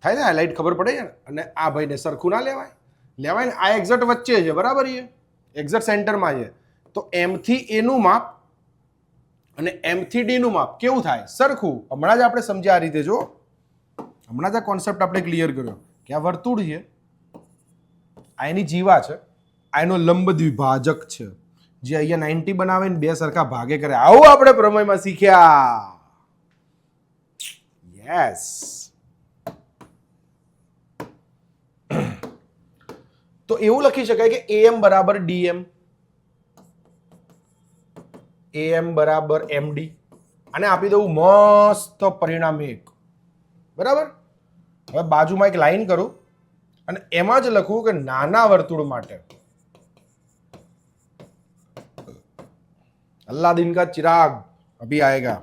થાય ને હાઇલાઇટ ખબર પડે છે ને, અને આ ભાઈને સરખું ના લેવાય ને. આ એક્ઝેક્ટ વચ્ચે છે, બરાબર છે, એક્ઝેક્ટ સેન્ટરમાં છે. તો M થી A નું માપ અને M થી D નું માપ કેવું થાય? સરખું. હમણાં જ આપણે સમજ્યા આ રીતે. જો હમણાં જ આ કોન્સેપ્ટ આપણે ક્લિયર કર્યો કે આ વર્તુળ છે, આ એની જીવા છે, આ એનો લંબ દ્વિભાજક છે, જે અહીંયા 90 બનાવે ને બે સરખા ભાગે કરે. આવું આપણે પ્રમેયમાં શીખ્યા. યસ. તો એવું લખી શકાય કે AM બરાબર DM, AM બરાબર MD, અને આપી દઉં મસ્ત પરિણામ 1. બરાબર. હવે બાજુમાં એક લાઈન કરું અને એમાં જ લખું કે નાના વર્તુળ માટે અલ્લાદીન કા ચિરાગ અભી આएगा.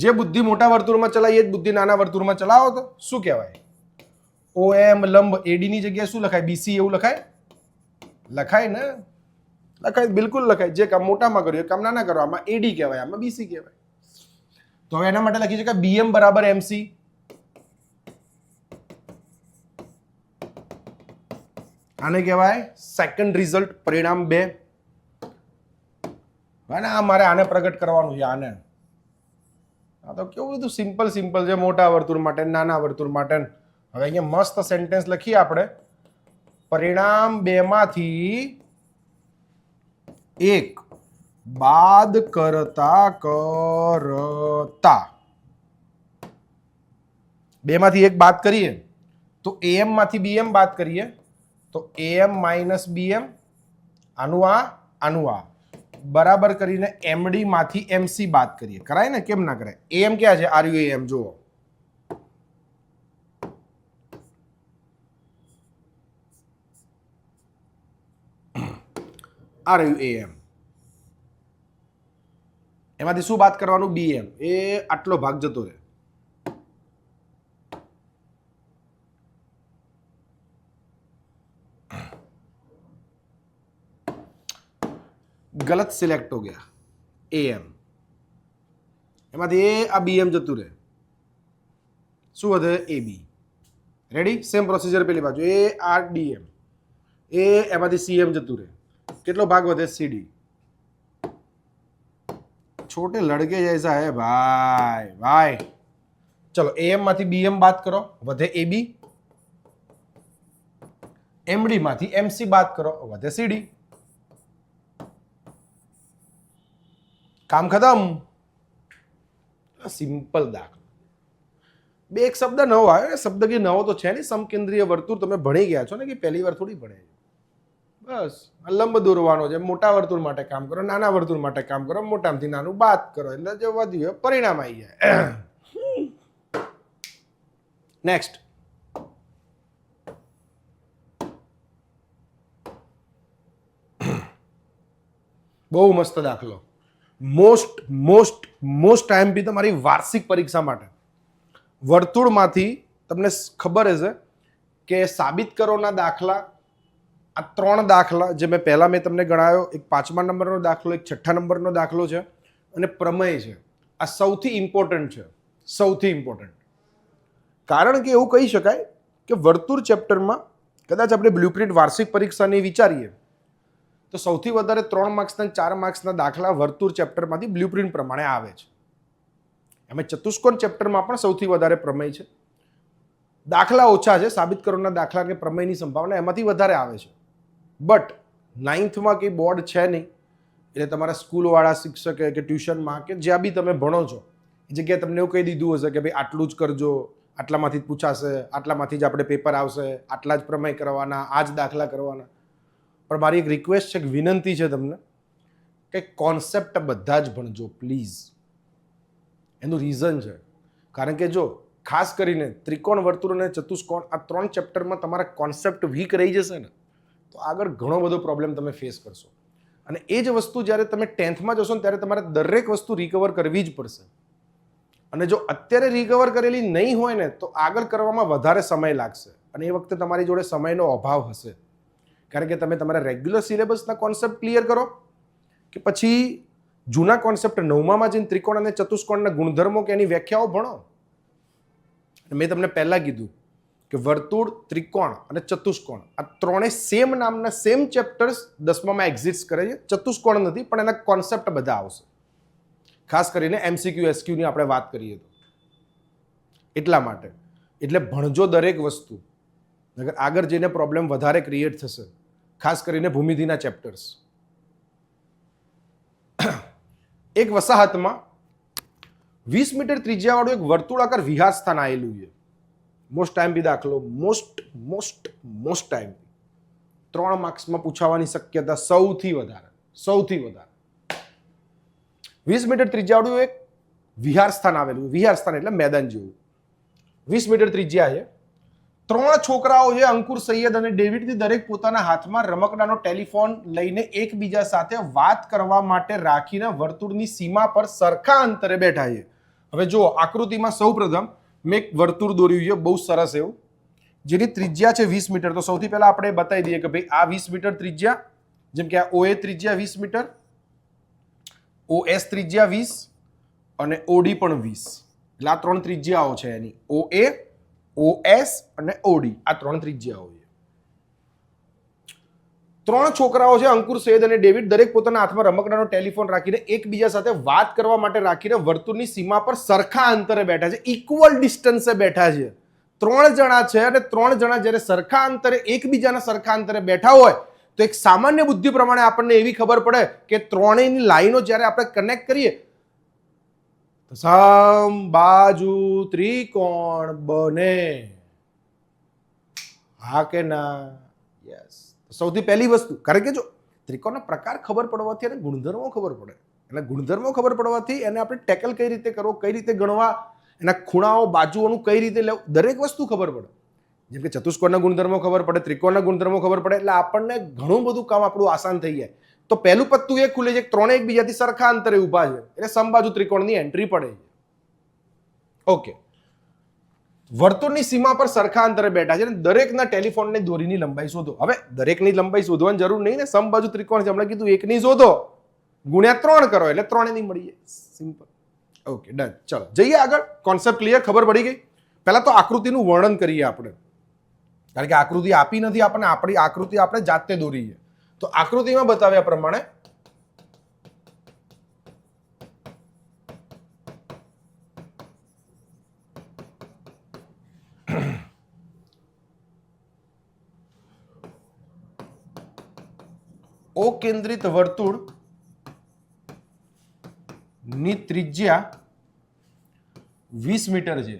જે બુદ્ધિ મોટા વર્તુળમાં ચલાવી એ જ બુદ્ધિ નાના વર્તુળમાં ચલાવો તો શું કહેવાય? OM લંબ AD ની જગ્યાએ શું લખાય? BC એવું લખાય? લખાય ને? લખાય, બિલકુલ લખાય. જે કામ મોટામાં કર્યું એ કામ નાના કરો. આમાં AD કહેવાય, આમાં BC કહેવાય. તો હવે એના માટે લખી શકાય BM બરાબર MC. આને કહેવાય સેકન્ડ રિઝલ્ટ, પરિણામ 2. આ મારે આને પ્રગટ કરવાનું છે, આને. આ તો કેવું બધું સિમ્પલ છે, મોટા વર્તુળ માટે, નાના વર્તુળ માટે. હવે અહીંયા મસ્ત સેન્ટેન્સ લખીએ આપણે. પરિણામ 2 માંથી 1 બાદ કરતા 2 માંથી 1 બાદ કરીએ તો AM માંથી BM બાદ કરીએ તો AM માઇનસ BM, આનું આ બરાબર કરીને MD માંથી MC બાદ કરીએ. કરાય ને? કેમ ના કરાય? AM ક્યાં છે? RUAM. જુઓ, RUAM. એમાંથી શું બાદ કરવાનું? BM. એ આટલો ભાગ જતો રહે. गलत सिलेक्ट हो गया. AM એમાંથી આ BM જતું રહે. શું વધે? AB. રેડી? સેમ પ્રોસીજર પેલી બાજુ. ARDM. એમાંથી CM જતું રહે. કેટલો ભાગ વધે? CD. छोटे लड़के जैसा है भाई. चलो AM માંથી BM બાદ કરો, વધે AB. MD માંથી MC બાદ કરો, વધે CD. કામ ખતમ. સિમ્પલ દાખલો. બે એક શબ્દ નવો આવ્યો. શબ્દ કે નવો તો છે નહીં. સમકેન્દ્રીય વર્તુળ તમે ભણી ગયા છો ને, કે પહેલી વાર થોડી ભણે. બસ લંબ દોરવાનો છે. મોટા વર્તુળ માટે કામ કરો, નાના વર્તુળ માટે કામ કરો, મોટામાંથી નાનું બાદ કરો, એટલે જે વધ્યું પરિણામ આવી જાય. નેક્સ્ટ. બહુ મસ્ત દાખલો. મોસ્ટ IMP તમારી વાર્ષિક પરીક્ષા માટે. વર્તુળમાંથી તમને ખબર હશે કે સાબિત કરોના દાખલા, આ 3 દાખલા જે મેં તમને ગણાયો, એક 5મા નંબરનો દાખલો, એક 6ઠ્ઠા નંબરનો દાખલો છે, અને પ્રમેય છે. આ સૌથી ઇમ્પોર્ટન્ટ છે, સૌથી ઇમ્પોર્ટન્ટ. કારણ કે એવું કહી શકાય કે વર્તુળ ચેપ્ટરમાં કદાચ આપણે બ્લુપ્રિન્ટ વાર્ષિક પરીક્ષાની વિચારીએ તો સૌથી વધારે 3 માર્ક્સના 4 માર્ક્સના દાખલા વર્તુળ ચેપ્ટરમાંથી બ્લુપ્રિન્ટ પ્રમાણે આવે છે. એમાં ચતુષ્કોણ ચેપ્ટરમાં પણ સૌથી વધારે પ્રમેય છે. દાખલા ઓછા છે, સાબિત કરોના દાખલા કે પ્રમેયની સંભાવના એમાંથી વધારે આવે છે. બટ 9thમાં કંઈ બોર્ડ છે નહીં, એટલે તમારા સ્કૂલવાળા શિક્ષક કે ટ્યુશનમાં કે જ્યાં બી તમે ભણો છો એ જગ્યાએ તમને એવું કહી દીધું હશે કે ભાઈ આટલું જ કરજો, આટલામાંથી જ પૂછાશે, આટલામાંથી જ આપણે પેપર આવશે, આટલા જ પ્રમેય કરવાના, આ જ દાખલા કરવાના. પણ મારી એક રિક્વેસ્ટ છે, વિનંતી છે તમને કે કોન્સેપ્ટ બધા જ ભણજો પ્લીઝ. એનું રીઝન છે કારણ કે જો ખાસ કરીને ત્રિકોણ, વર્તુળ અને ચતુષ્કોણ, આ 3 ચેપ્ટરમાં તમારા કોન્સેપ્ટ વીક રહી જશે ને તો આગળ ઘણો બધો પ્રોબ્લેમ તમે ફેસ કરશો. અને એ જ વસ્તુ જ્યારે તમે 10thમાં જશો ને ત્યારે તમારે દરેક વસ્તુ રિકવર કરવી જ પડશે. અને જો અત્યારે રિકવર કરેલી નહીં હોય ને તો આગળ કરવામાં વધારે સમય લાગશે અને એ વખતે તમારી જોડે સમયનો અભાવ હશે. કારણ કે તમે તમારા રેગ્યુલર સિલેબસના કોન્સેપ્ટ ક્લિયર કરો કે પછી જૂના કોન્સેપ્ટ 9માં જઈને ત્રિકોણ અને ચતુષ્કોણના ગુણધર્મો કે એની વ્યાખ્યાઓ ભણો. મેં તમને પહેલા કીધું કે વર્તુળ, ત્રિકોણ અને ચતુષ્કોણ આ ત્રણેય સેમ નામના સેમ ચેપ્ટર્સ 10માં એક્ઝિસ્ટ કરે છે. ચતુષ્કોણ નથી પણ એના કોન્સેપ્ટ બધા આવશે, ખાસ કરીને MCQ SQ ની આપણે વાત કરીએ તો. એટલા માટે એટલે ભણજો દરેક વસ્તુ, નકર આગળ જઈને પ્રોબ્લેમ વધારે ક્રિએટ થશે, ખાસ કરીને ભૂમિતિના ચેપ્ટર્સ. એક વસાહતમાં 20 મીટર ત્રિજ્યાવાળું એક વર્તુળાકાર વિહાર સ્થાન આવેલું છે. મોસ્ટ ટાઈમ બી દાખલો, મોસ્ટ ટાઈમ 3 માર્ક્સમાં પૂછાવાની શક્યતા સૌથી વધારે 20 મીટર ત્રિજ્યાવાળું એક વિહાર સ્થાન આવેલું. વિહાર સ્થાન એટલે મેદાન જેવું. 20 મીટર ત્રિજ્યા છે. 3 છોકરાઓ છે, અંકુર, સૈયદ અને ડેવિડથી દરેક પોતાના હાથમાં રમકડાનો ટેલિફોન લઈને એકબીજા સાથે વાત કરવા માટે રાખીને વર્તુળની સીમા પર સરખા અંતરે બેઠા છે. હવે જુઓ આકૃતિમાં સૌપ્રથમ મેં એક વર્તુળ દોર્યું છે, બહુ સરસ એવું, જેની ત્રિજ્યા છે 20 મીટર. તો સૌથી પહેલા આપણે બતાવી દઈએ કે ભાઈ આ 20 મીટર ત્રિજ્યા, જેમ કે આ OA ત્રિજ્યા 20 મીટર, OS ત્રિજ્યા 20 અને OD પણ 20. એટલે આ 3 ત્રિજ્યાઓ છે એની, OA, OS અને OD, આ 3 ત્રિજ્યાઓ છે. 3 છોકરાઓ છે, અંકુર, સૈયદ અને ડેવિડ, દરેક પોતાના હાથમાં રમકડાનો ટેલિફોન રાખીને એકબીજા સાથે વાત કરવા માટે રાખીને વર્તુળની સીમા પર સરખા અંતરે બેઠા છે, ઇક્વલ ડિસ્ટન્સે બેઠા છે. 3 જણા છે અને 3 જણા જ્યારે સરખા અંતરે એકબીજાના સરખા અંતરે બેઠા હોય તો એક સામાન્ય બુદ્ધિ પ્રમાણે આપણને એવી ખબર પડે કે ત્રણેયની લાઈનો જ્યારે આપણે કનેક્ટ કરીએ તો સમબાજુ ત્રિકોણ બને. હા કે ના? યસ. સૌથી પહેલી વસ્તુ, કારણ કે જો ત્રિકોણના પ્રકાર ખબર પડવાથી અને ગુણધર્મો ખબર પડે, એટલે ગુણધર્મો ખબર પડવાથી એને આપણે ટેકલ કઈ રીતે કરવો, કઈ રીતે ગણવા, એના ખૂણાઓ, બાજુઓનું કઈ રીતે લેવું, દરેક વસ્તુ ખબર પડે. જેમ કે ચતુષ્કોણના ગુણધર્મો ખબર પડે, ત્રિકોણના ગુણધર્મો ખબર પડે, એટલે આપણને ઘણું બધું કામ આપણું આસાન થઈ જાય. તો પહેલું પત્તું એ ખુલે છે કે ત્રણે એકબીજાથી સરખા અંતરે ઊભા છે, એટલે સમબાજુ ત્રિકોણની એન્ટ્રી પડે છે. ઓકે, વર્તુળની સીમા પર સરખા અંતરે બેઠા છે અને દરેકના ટેલિફોનની દોરીની લંબાઈ શોધો. હવે દરેકની લંબાઈ શોધવાની જરૂર નહીં ને, સમબાજુ ત્રિકોણ છે, હમણાં કીધું એકની શોધો ગુણ્યા 3 કરો એટલે 3 ની મળી જાય. સિમ્પલ. Okay, done. ચલો જઈએ આગળ. કોન્સેપ્ટ ક્લિયર, ખબર પડી ગઈ. પહેલા તો આકૃતિનું વર્ણન કરીએ આપણે, કારણ કે આકૃતિ આપી નથી આપણને, આપણી આકૃતિ આપણે જાતે દોરી છે. તો આકૃતિમાં બતાવ્યા પ્રમાણે ઓ કેન્દ્રિત વર્તુળ ની ત્રિજ્યા 20 મીટર છે.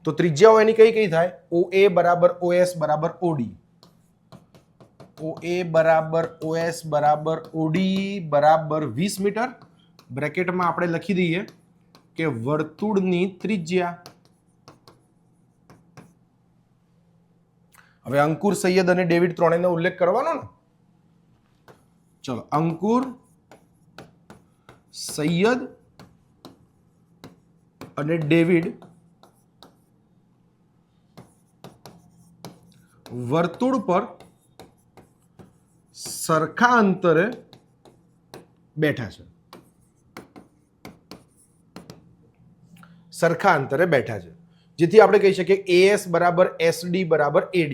તો ત્રિજ્યાઓ એની કઈ કઈ થાય? OA બરાબર OS બરાબર OD, OA બરાબર OS બરાબર OD બરાબર 20 મીટર. બ્રેકેટમાં આપણે લખી દઈએ કે વર્તુળની ત્રિજ્યા. હવે અંકુર, સૈયદ અને ડેવિડ ત્રણેયનો ઉલ્લેખ કરવાનો ને. ચલો, અંકુર, સૈયદ અને ડેવિડ વર્તુળ પર સરખા અંતરે બેઠા છે. સરખા અંતરે બેઠા છે, જેથી આપણે કહી શકીએ AS બરાબર SD બરાબર AD.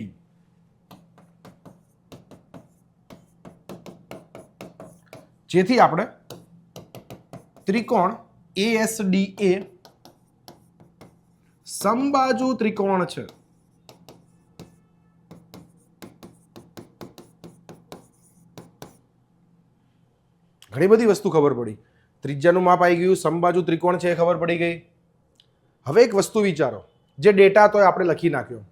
જેથી આપણે ત્રિકોણ ASDA સમબાજુ ત્રિકોણ છે. ઘણી બધી વસ્તુ ખબર પડી. ત્રિજ્યાનું માપ આવી ગયું, સમબાજુ ત્રિકોણ છે એ ખબર પડી ગઈ. હવે એક વસ્તુ વિચારો, જે ડેટા હતો એ આપણે લખી નાખ્યો.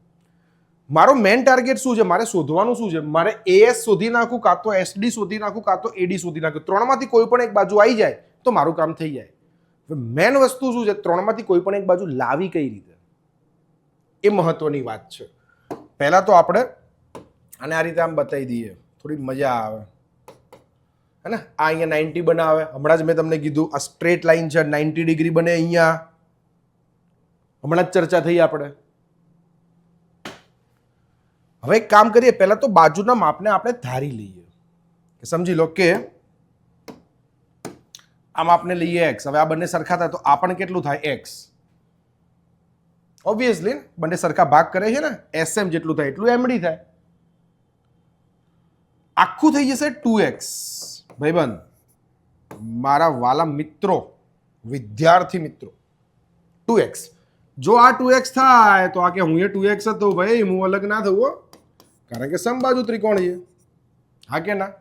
મારો મેઇન ટાર્ગેટ શું છે? મારે શોધવાનું શું છે? મારે AS શોધી નાખું, કાં તો SD શોધી નાખું, કાં તો AD શોધી નાખું. 3માંથી કોઈ પણ એક બાજુ આવી જાય તો મારું કામ થઈ જાય. મેઇન વસ્તુ શું છે? 3માંથી કોઈ પણ એક બાજુ લાવી કઈ રીતે, એ મહત્વની વાત છે. પહેલા તો આપણે આને આ રીતે આમ બતાવી દઈએ, થોડી મજા આવે. હે ને? આ અહીંયા 90 બનાવે, હમણાં જ મેં તમને કીધું આ સ્ટ્રેટ લાઈન છે, 90 ડિગ્રી બને અહીંયા, હમણાં જ ચર્ચા થઈ આપણે. હવે એક કામ કરીએ, પહેલા તો બાજુના માપને આપણે ધારી લઈએ. સમજી લો કે આ માપને લઈએ x. હવે આ બંને સરખા થાય તો આ પણ કેટલું થાય? x. ઓબ્વિયસલી બંને સરખા ભાગ કરે છે ને, sm જેટલું થાય એટલું md થાય. આખું થઈ જશે 2x. ભાઈબંધ, મારા વાલા મિત્રો, વિદ્યાર્થી મિત્રો, 2x. જો આ 2x થાય તો આ કે હું એ 2x હતો ભાઈ, હું અલગ ના થવું, કારણ કે સમબાજુ ત્રિકોણ છે. હા કે ના?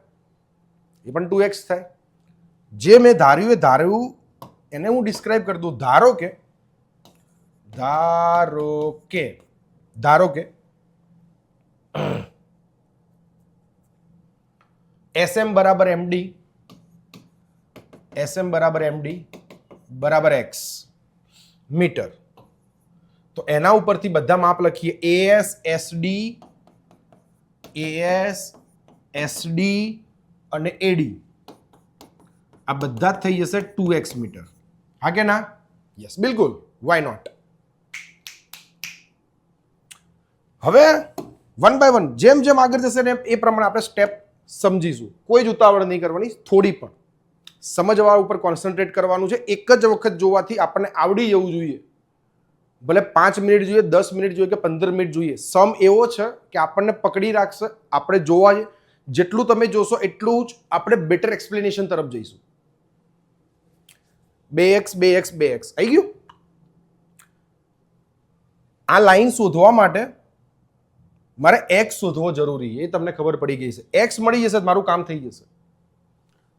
એ પણ 2x થાય. જે મેં ધાર્યું એને હું ડિસ્ક્રાઇબ કરી દઉં. ધારો કે SM બરાબર MD બરાબર x મીટર. તો એના ઉપરથી બધા માપ લખીએ. AS SD અને AD આ બધા થઈ જશે 2x મીટર. હા કે ના? યસ, બિલકુલ, વાય નોટ. હવે વન બાય વન જેમ જેમ આગળ જશે ને એ પ્રમાણે આપણે સ્ટેપ સમજીશું. કોઈ જ ઉતાવળ નહીં કરવાની, થોડી પણ સમજવા ઉપર કોન્સન્ટ્રેટ કરવાનું છે. એક જ વખત જોવાથી આપણને આવડી જવું જોઈએ. ભલે 5 મિનિટ જોઈએ, 10 મિનિટ જોઈએ કે 15 મિનિટ જોઈએ, સમ એવો છે કે આપણને પકડી રાખશે. આપણે જોવા જેટલું તમે જોશો એટલું જ આપણે બેટર એક્સપ્લેનેશન તરફ જઈશું. 2x 2x 2x આવી ગયું. આ લાઈન શોધવા માટે મારે x શોધવો જરૂરી, એ તમને ખબર પડી ગઈ છે. x મળી જશે મારું કામ થઈ જશે.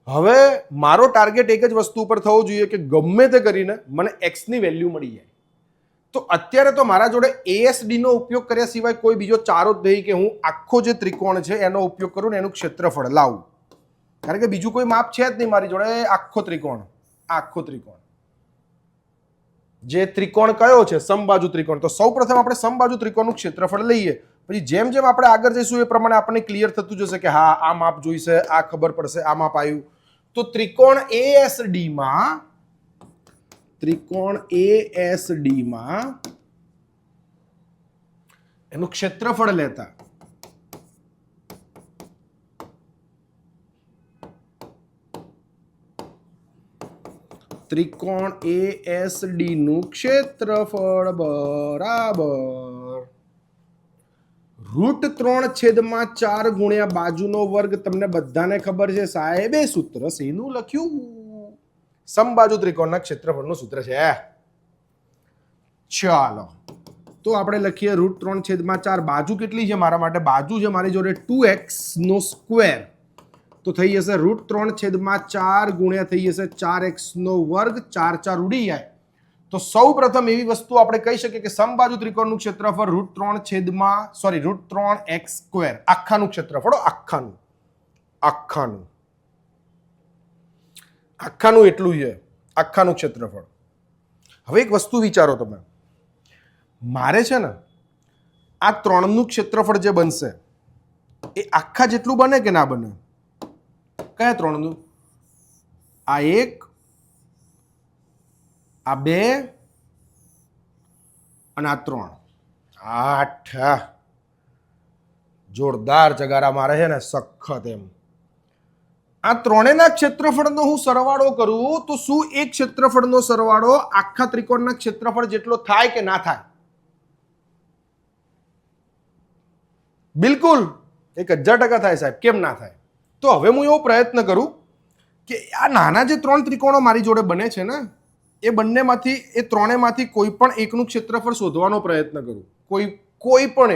હવે મારો ટાર્ગેટ એક જ વસ્તુ ઉપર થવો જોઈએ કે ગમે તે કરીને મને x ની વેલ્યુ મળી જાય. તો અત્યારે તો મારા જોડે ASD નો ઉપયોગ કર્યા સિવાય કોઈ બીજો ચારો જ નહીં કે હું આખો જે ત્રિકોણ છે એનો ઉપયોગ કરું ને એનું ક્ષેત્રફળ લાવું. કારણ કે બીજું કોઈ માપ છે જ નહીં મારી જોડે. આખો ત્રિકોણ જે ત્રિકોણ કયો છે? સમબાજુ ત્રિકોણ. તો સૌપ્રથમ આપણે સમબાજુ ત્રિકોણનું ક્ષેત્રફળ લઈએ. પછી જેમ જેમ આપણે આગળ જઈશું એ પ્રમાણે આપણને ક્લિયર થતું જશે કે હા આ માપ જોઈશે, આ ખબર પડશે, આ માપ આવ્યું. તો ત્રિકોણ ASD માં એનું ક્ષેત્રફળ લેતા ત્રિકોણ ASD નું ક્ષેત્રફળ બરાબર √3/4 ગુણ્યા બાજુનો વર્ગ. તમને બધાને ખબર છે સાહેબ, એ સૂત્ર શેનું લખ્યું? સમબાજુ ત્રિકોણના ક્ષેત્રફળનું સૂત્ર છે. ચાલો તો આપણે લખીએ √3/4. બાજુ કેટલી છે મારા માટે? બાજુ છે મારી જોડે 2x નો સ્ક્વેર. તો થઈ જશે √3/4 ગુણ્યા થઈ જશે 4x નો વર્ગ. 4 4 ઉડી જાય. તો સૌ પ્રથમ એવી વસ્તુ આપણે કહી શકીએ કે સમબાજુ ત્રિકોણનું ક્ષેત્રફળ √3/x². આખાનું ક્ષેત્રફળ, આખાનું એટલું છે, આખાનું ક્ષેત્રફળ. હવે એક વસ્તુ વિચારો તમે, મારે છે ને આ 3 નું ક્ષેત્રફળ જે બનશે એ આખા જેટલું બને કે ના બને? કયા 3 નું? આ 1, આ 2 અને આ 3. 8. જોરદાર જગારા મારે છે ને, સખત એમ. આ ત્રણેયના ક્ષેત્રફળનો હું સરવાળો કરું તો શું એક ક્ષેત્રફળનો સરવાળો આખા ત્રિકોણના ક્ષેત્રફળ જેટલો થાય કે ના થાય? બિલકુલ 1000% થાય સાહેબ. કેમ ના થાય? તો હવે હું એવો પ્રયત્ન કરું કે આ નાના જે 3 ત્રિકોણો મારી જોડે બને છે ને એ બંનેમાંથી, એ ત્રણેયમાંથી કોઈ પણ એકનું ક્ષેત્રફળ શોધવાનો પ્રયત્ન કરું. કોઈ પણ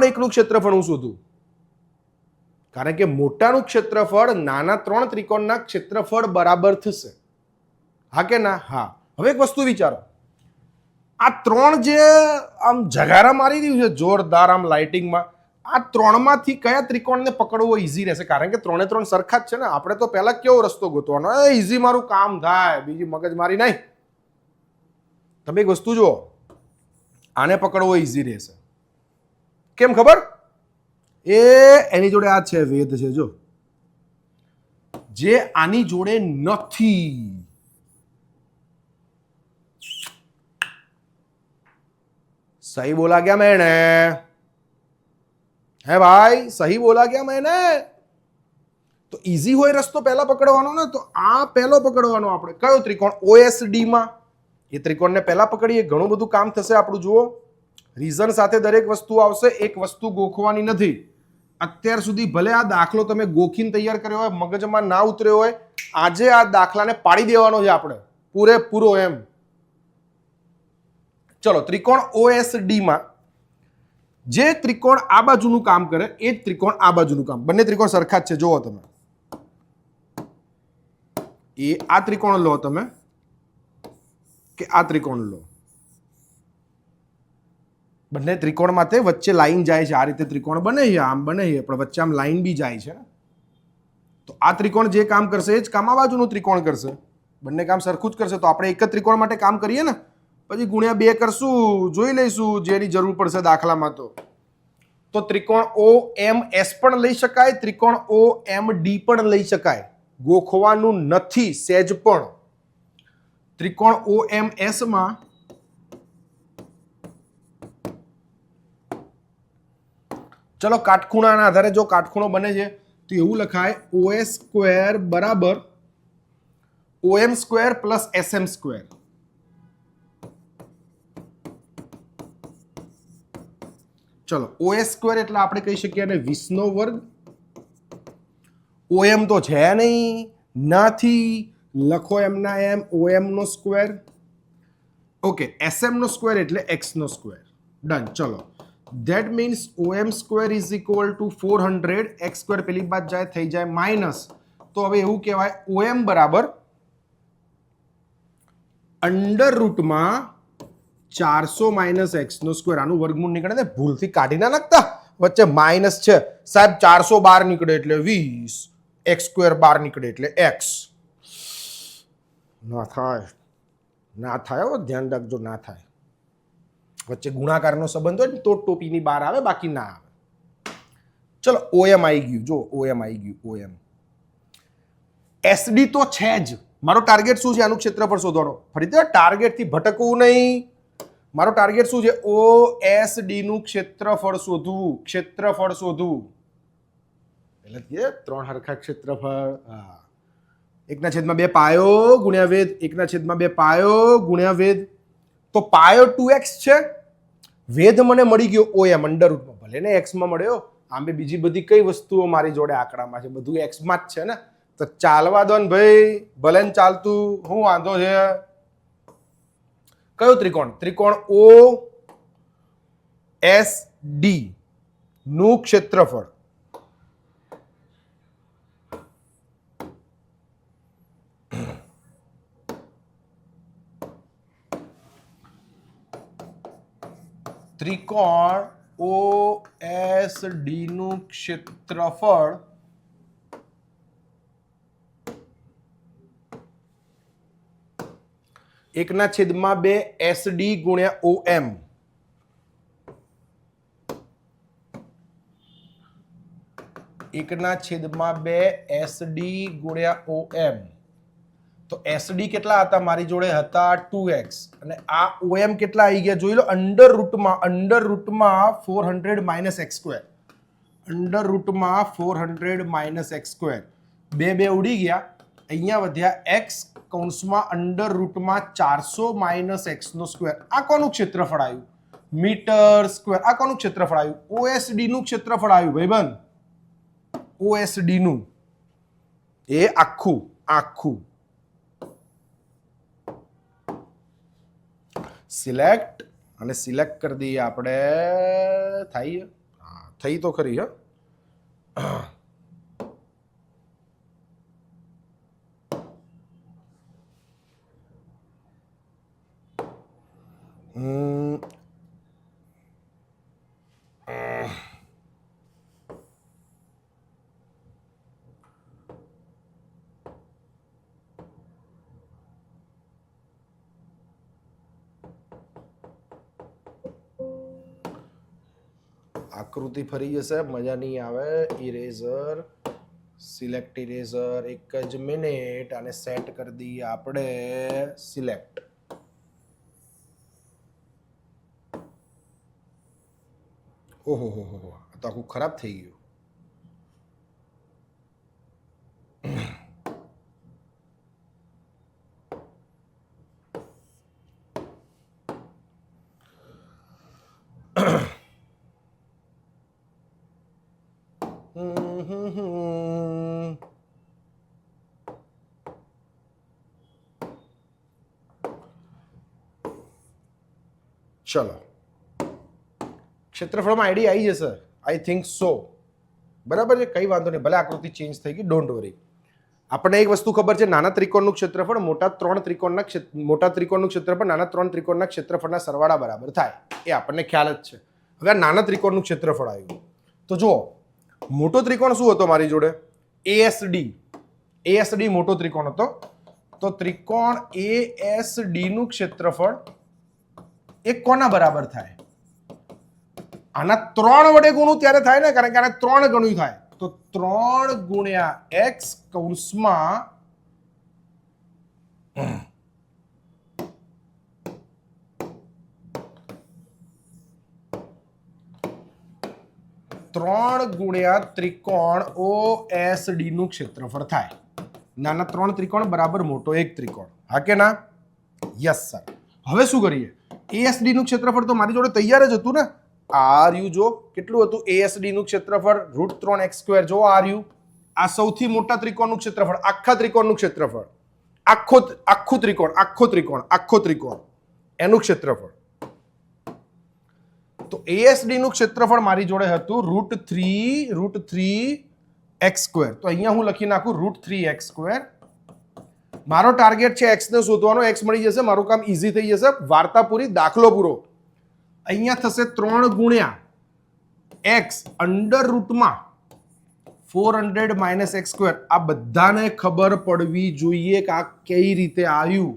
એકનું ક્ષેત્રફળ હું શોધું. કારણ કે મોટાનું ક્ષેત્રફળ નાના 3 ત્રિકોણના ક્ષેત્રફળ બરાબર થશે. હા કે ના? હા. હવે એક વસ્તુ વિચારો, આ 3 જે આમ જગારા મારી રહ્યું છે જોરદાર આમ લાઇટિંગમાં, આ 3માંથી કયા ત્રિકોણને પકડવો ઈઝી રહેશે? કારણ કે 3 સરખા જ છે ને. આપણે તો પહેલા કેવો રસ્તો ગોતવાનો? ઈઝી મારું કામ થાય, બીજી મગજમારી નહીં. તમે એક વસ્તુ જુઓ, આને પકડવો ઈઝી રહેશે. કેમ ખબર? એની જોડે આ છે વેધ છે, જો જે આની જોડે નથી. સહી બોલા क्या मैंने? હે ભાઈ, સહી બોલા क्या मैंने? તો ઈઝી હોય રસ્તો પહેલા પકડવાનો ને, તો આ પહેલો પકડવાનો. આપણે કયો ત્રિકોણ? OSD માં એ ત્રિકોણને પહેલા પકડીએ, ઘણું બધું કામ થશે આપણું. જુઓ, રીઝન સાથે દરેક વસ્તુ આવશે, એક વસ્તુ ગોખવાની નથી. અત્યાર સુધી ભલે આ દાખલો તમે ગોખીને તૈયાર કર્યો હોય, મગજમાં ના ઉતર્યો હોય, આજે આ દાખલાને પાડી દેવાનો છે આપણે પૂરેપૂરો એમ. ચલો, ત્રિકોણ OSD માં જે ત્રિકોણ આ બાજુનું કામ કરે એ જ ત્રિકોણ આ બાજુનું કામ. બંને ત્રિકોણ સરખા જ છે. જુઓ તમે, એ આ ત્રિકોણ લો તમે કે આ ત્રિકોણ લો, બંને ત્રિકોણમાંથી વચ્ચે લાઈન જાય છે. આ રીતે ત્રિકોણ બને છે, આમ બને છે, પણ વચ્ચે આમ લાઈન બી જાય છે. તો આ ત્રિકોણ જે કામ કરશે એ જ કામ આ બાજુનું ત્રિકોણ કરશે. બંને કામ સરખું જ કરશે. તો આપણે એક જ ત્રિકોણ માટે કામ કરીએ ને, પછી ગુણ્યા 2 કરશું, જોઈ લઈશું જેની જરૂર પડશે દાખલામાં. તો ત્રિકોણ OMS પણ લઈ શકાય, ત્રિકોણ OMD પણ લઈ શકાય. ગોખવાનું નથી સહેજ પણ. ત્રિકોણ OMS માં ચલો કાટખૂણાના આધારે જો કાટખૂણો બને છે તો એવું લખાય OS² બરાબર OM² પ્લસ SM². ચલો, OS² એટલે આપણે કહી શકીએ અને 20નો વર્ગ. OM તો છે નહીં, નથી, લખો એમના એમ OM નો સ્ક્વેર. ઓકે, SM નો સ્ક્વેર એટલે X નો સ્ક્વેર. ડન. ચલો, that means OM² is equal to 400, X² પેલી બાદ જાય થઈ જાય માઇનસ. તો હવે એવું કહેવાય OM બરાબર અંડર રૂટમાં 400 માઇનસ X નો સ્ક્વેર. આનું વર્ગમૂળ નીકળે ને, ભૂલથી કાઢી ના નાખતા, વચ્ચે માઇનસ છે સાહેબ. 400 બહાર નીકળે એટલે 20, X² બહાર નીકળે એટલે X. ના થાય, ના થાય હો, ધ્યાન રાખજો, ના થાય. વચ્ચે ગુણાકારનો સંબંધ હોય ને તો ટોપીની બહાર આવે, બાકી ના આવે. ચલો, OM આવી ગયું. જો OM આવી ગયું. OM SD તો છે જ. મારો ટાર્ગેટ શું છે? આનું ક્ષેત્રફળ શોધવાનો. ફરીથી ટાર્ગેટથી ભટકવું નહીં. મારો ટાર્ગેટ શું છે? OSD નું ક્ષેત્રફળ શોધવું. ક્ષેત્રફળ શોધવું એટલે કે 3 હરખા ક્ષેત્રફળ. હા, 1/2 પાયો ગુણ્યા વેધ, 1/2 પાયો ગુણ્યા વેધ. તો પાયો 2x છે, વેધ મને મળી ગયો OM અંડર રૂટમાં. ભલે ને x માં મળ્યો, આમે બીજી બધી કઈ વસ્તુઓ મારી જોડે આંકડામાં છે, બધું x માં જ છે ને. તો ચાલવા દો ને ભાઈ, ભલે ને ચાલતું, શું વાંધો છે? કયો ત્રિકોણ? ત્રિકોણ OSD નું ક્ષેત્રફળ. ત્રિકોણ OSD નું ક્ષેત્રફળ એકના છેદમાં 2 SD ગુણ્યા OM. એકના છેદમાં 2 SD ગુણ્યા OM. તો SD કેટલા હતા મારી જોડે? હતા 2x. અને આ OM કેટલા આવી ગયા જોઈ લો. અંડર રૂટમાં 400 માઇનસ X². અંડર રૂટમાં 400 માઇનસ X². 2 ઉડી ગયા, અહીંયા વધ્યા x કૌંસમાં અંડર રૂટમાં 400 માઇનસ x નો સ્ક્વેર. આ કોનું ક્ષેત્રફળ આવ્યું? Metre square. આ કોનું ક્ષેત્રફળ આવ્યું? OSD નું ક્ષેત્રફળ આવ્યું ભાઈબંધ. OSD નું એ આખું સિલેક્ટ અને સિલેક્ટ કરી દઈએ આપણે. થાય? હા, થઈ તો ખરી. હા, આકૃતિ ફરી જશે, મજા નહીં આવે. Eraser, select eraser. એક જ મિનિટ, આને સેટ કરી દઈએ આપણે. સિલેક્ટ. ઓહો હો હો, તો આખું ખરાબ થઈ ગયું. ચલો, ક્ષેત્રફળમાં આઈડી આવી જશે, આઈ થિંક સો. બરાબર છે, કઈ વાંધો નહીં, ભલે આકૃતિ ચેન્જ થઈ ગઈ, ડોન્ટ વરી. આપણને એક વસ્તુ ખબર છે, નાના ત્રિકોણનું ક્ષેત્રફળ મોટા ત્રિકોણનું ક્ષેત્રફળ નાના 3 ત્રિકોણના ક્ષેત્રફળના સરવાળા બરાબર થાય, એ આપણને ખ્યાલ જ છે. હવે આ નાના ત્રિકોણનું ક્ષેત્રફળ આવ્યું, તો જુઓ મોટો ત્રિકોણ શું હતો મારી જોડે? એએસડી મોટો ત્રિકોણ હતો. તો ત્રિકોણ એએસડી નું ક્ષેત્રફળ એ કોના બરાબર થાય? આના 3 વડે ગુણું ત્યારે થાય ને, કારણ કે આને 3 ગણું થાય. તો 3 ગુણ્યા x કૌંસમાં 3 ગુણ્યા ત્રિકોણ ઓએસડી નું ક્ષેત્રફળ થાય. નાના 3 ત્રિકોણ બરાબર મોટો એક ત્રિકોણ, હા કે ના? Yes sir. હવે શું કરીએ? એએસડી નું ક્ષેત્રફળ તો મારી જોડે તૈયાર જ હતું ને. આરયુ જો કેટલું હતું? એએસડી નું ક્ષેત્રફળ √3x². જો આરયુ આ સૌથી મોટા ત્રિકોણનું ક્ષેત્રફળ, આખા ત્રિકોણનું ક્ષેત્રફળ, આખું ત્રિકોણ એનું ક્ષેત્રફળ. તો એએસડી નું ક્ષેત્રફળ મારી જોડે હતું √3x². તો અહીંયા હું લખી નાખું √3x². મારો ટાર્ગેટ છે x ને શોધવાનો. x મળી જશે, મારું કામ ઈઝી થઈ જશે. વાર્તા પૂરી, દાખલો પૂરો. અહીંયા થશે 3 ગુણ્યા x અંડર રૂટમાં 400 - x². આ બધાને ખબર પડવી જોઈએ કે આ કઈ રીતે આવ્યું.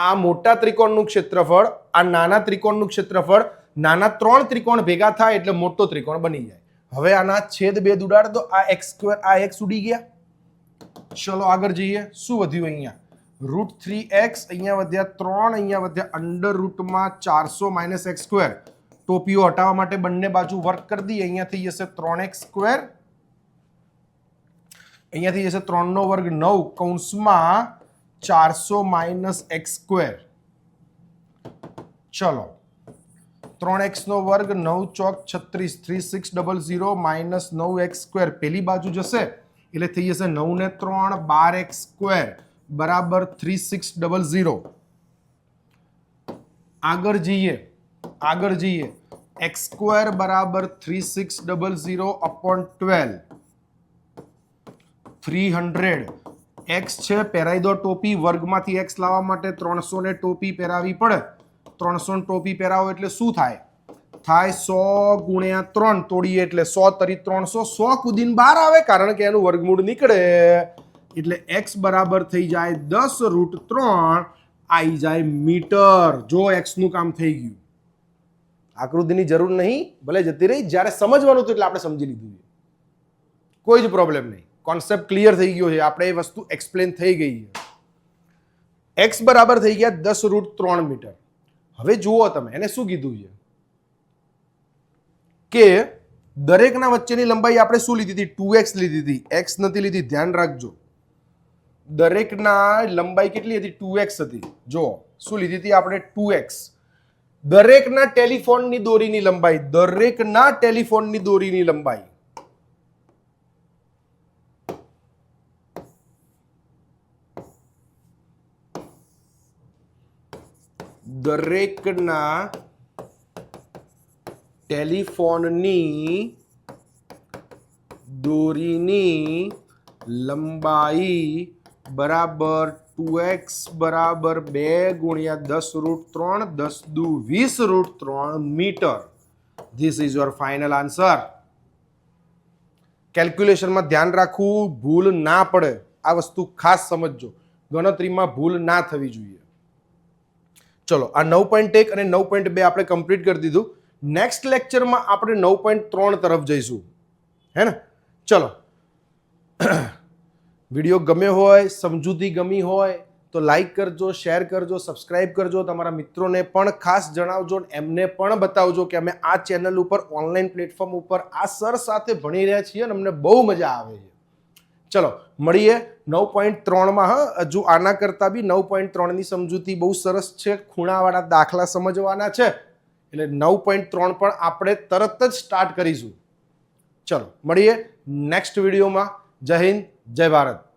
આ મોટા ત્રિકોણનું ક્ષેત્રફળ, આ નાના ત્રિકોણનું ક્ષેત્રફળ, નાના 3 ત્રિકોણ ભેગા થાય એટલે મોટો ત્રિકોણ બની જાય. હવે આના છેદ 2 ઉડાડ દો. આ x², આ x ઉડી ગયા. ચલો આગળ જઈએ. શું વધ્યું અહીંયા? √3x, અહીંયા વધ્યા 3, અહીંયા વધ્યા અંડર રૂટમાં 400 - x². ટોપીઓ હટાવવા માટે બંને બાજુ વર્ક કરી દઈએ. અહીંયા થઈ જશે 3x², અહીંયા થઈ જશે 3 નો વર્ગ 9 કૌંસમાં 400 - x². ચલો 3x નો વર્ગ 9 ચોક 36, 3600 - 9x². પેલી બાજુ જશે એટલે થઈ જશે 9 ને 3 12x² બરાબર 3600. આગળ જઈએ x² બરાબર 3600 upon 12 300. x છે, પહેરાઈ દો ટોપી. વર્ગમાંથી x લાવવા માટે 300 ને ટોપી પહેરાવી પડે. 300 ને ટોપી પહેરાવો એટલે શું થાય? 100 ગુણ્યા 3 તોડીએ એટલે 100 તરી 300. 100 કુદીને બહાર આવે, કારણ કે એનું વર્ગમૂળ નીકળે એટલે x બરાબર થઈ જાય 10√3. આવી જાય મીટર. જો x નું કામ થઈ ગયું. આકૃતિની જરૂર નહીં, ભલે જતી રહી. જ્યારે સમજવાનું હતું એટલે આપણે સમજી લીધું છે, કોઈ જ પ્રોબ્લેમ નહીં. કોન્સેપ્ટ ક્લિયર થઈ ગયો છે, આપણે એ વસ્તુ એક્સપ્લેન થઈ ગઈ છે. x બરાબર થઈ ગયા 10√3 મીટર. હવે જુઓ તમે, એને શું કીધું છે કે દરેકના વચ્ચેની લંબાઈ આપણે શું લીધી હતી? 2x લીધી હતી, x નથી લીધી. ધ્યાન રાખજો, દરેકના લંબાઈ કેટલી હતી? 2x હતી. જો શું લીધી હતી આપણે? 2x. દરેકના ટેલિફોનની દોરીની લંબાઈ, દરેકના ટેલિફોનની દોરીની લંબાઈ બરાબર 2x બરાબર 2 ગુણ્યા 10√3, 10 દુ 20√3 metre. This is your final answer. કેલ્ક્યુલેશનમાં ધ્યાન રાખવું, ભૂલ ના પડે. આ વસ્તુ ખાસ સમજજો, ગણતરીમાં ભૂલ ના થવી જોઈએ. ચલો, આ 9.1 અને 9.2 આપણે કમ્પ્લીટ કરી દીધું. નેક્સ્ટ લેક્ચરમાં આપણે 9.3 તરફ જઈશું, હે ને? ચલો, વિડીયો ગમ્યો હોય, સમજૂતી ગમી હોય તો લાઈક કરજો, શેર કરજો, સબસ્ક્રાઇબ કરજો, તમારા મિત્રોને પણ ખાસ જણાવજો, એમને પણ બતાવજો કે અમે આ ચેનલ ઉપર ઓનલાઈન પ્લેટફોર્મ ઉપર આ સર સાથે ભણી રહ્યા છીએ અને અમને બહુ મજા આવે છે. ચલો મળીએ 9.3માં. હજુ આના કરતાં બી 9.3ની સમજૂતી બહુ સરસ છે, ખૂણાવાળા દાખલા સમજવાના છે, એટલે 9.3 પણ આપણે તરત જ સ્ટાર્ટ કરીશું. ચલો મળીએ નેક્સ્ટ વિડીયોમાં. જય હિન્દ, જય ભારત.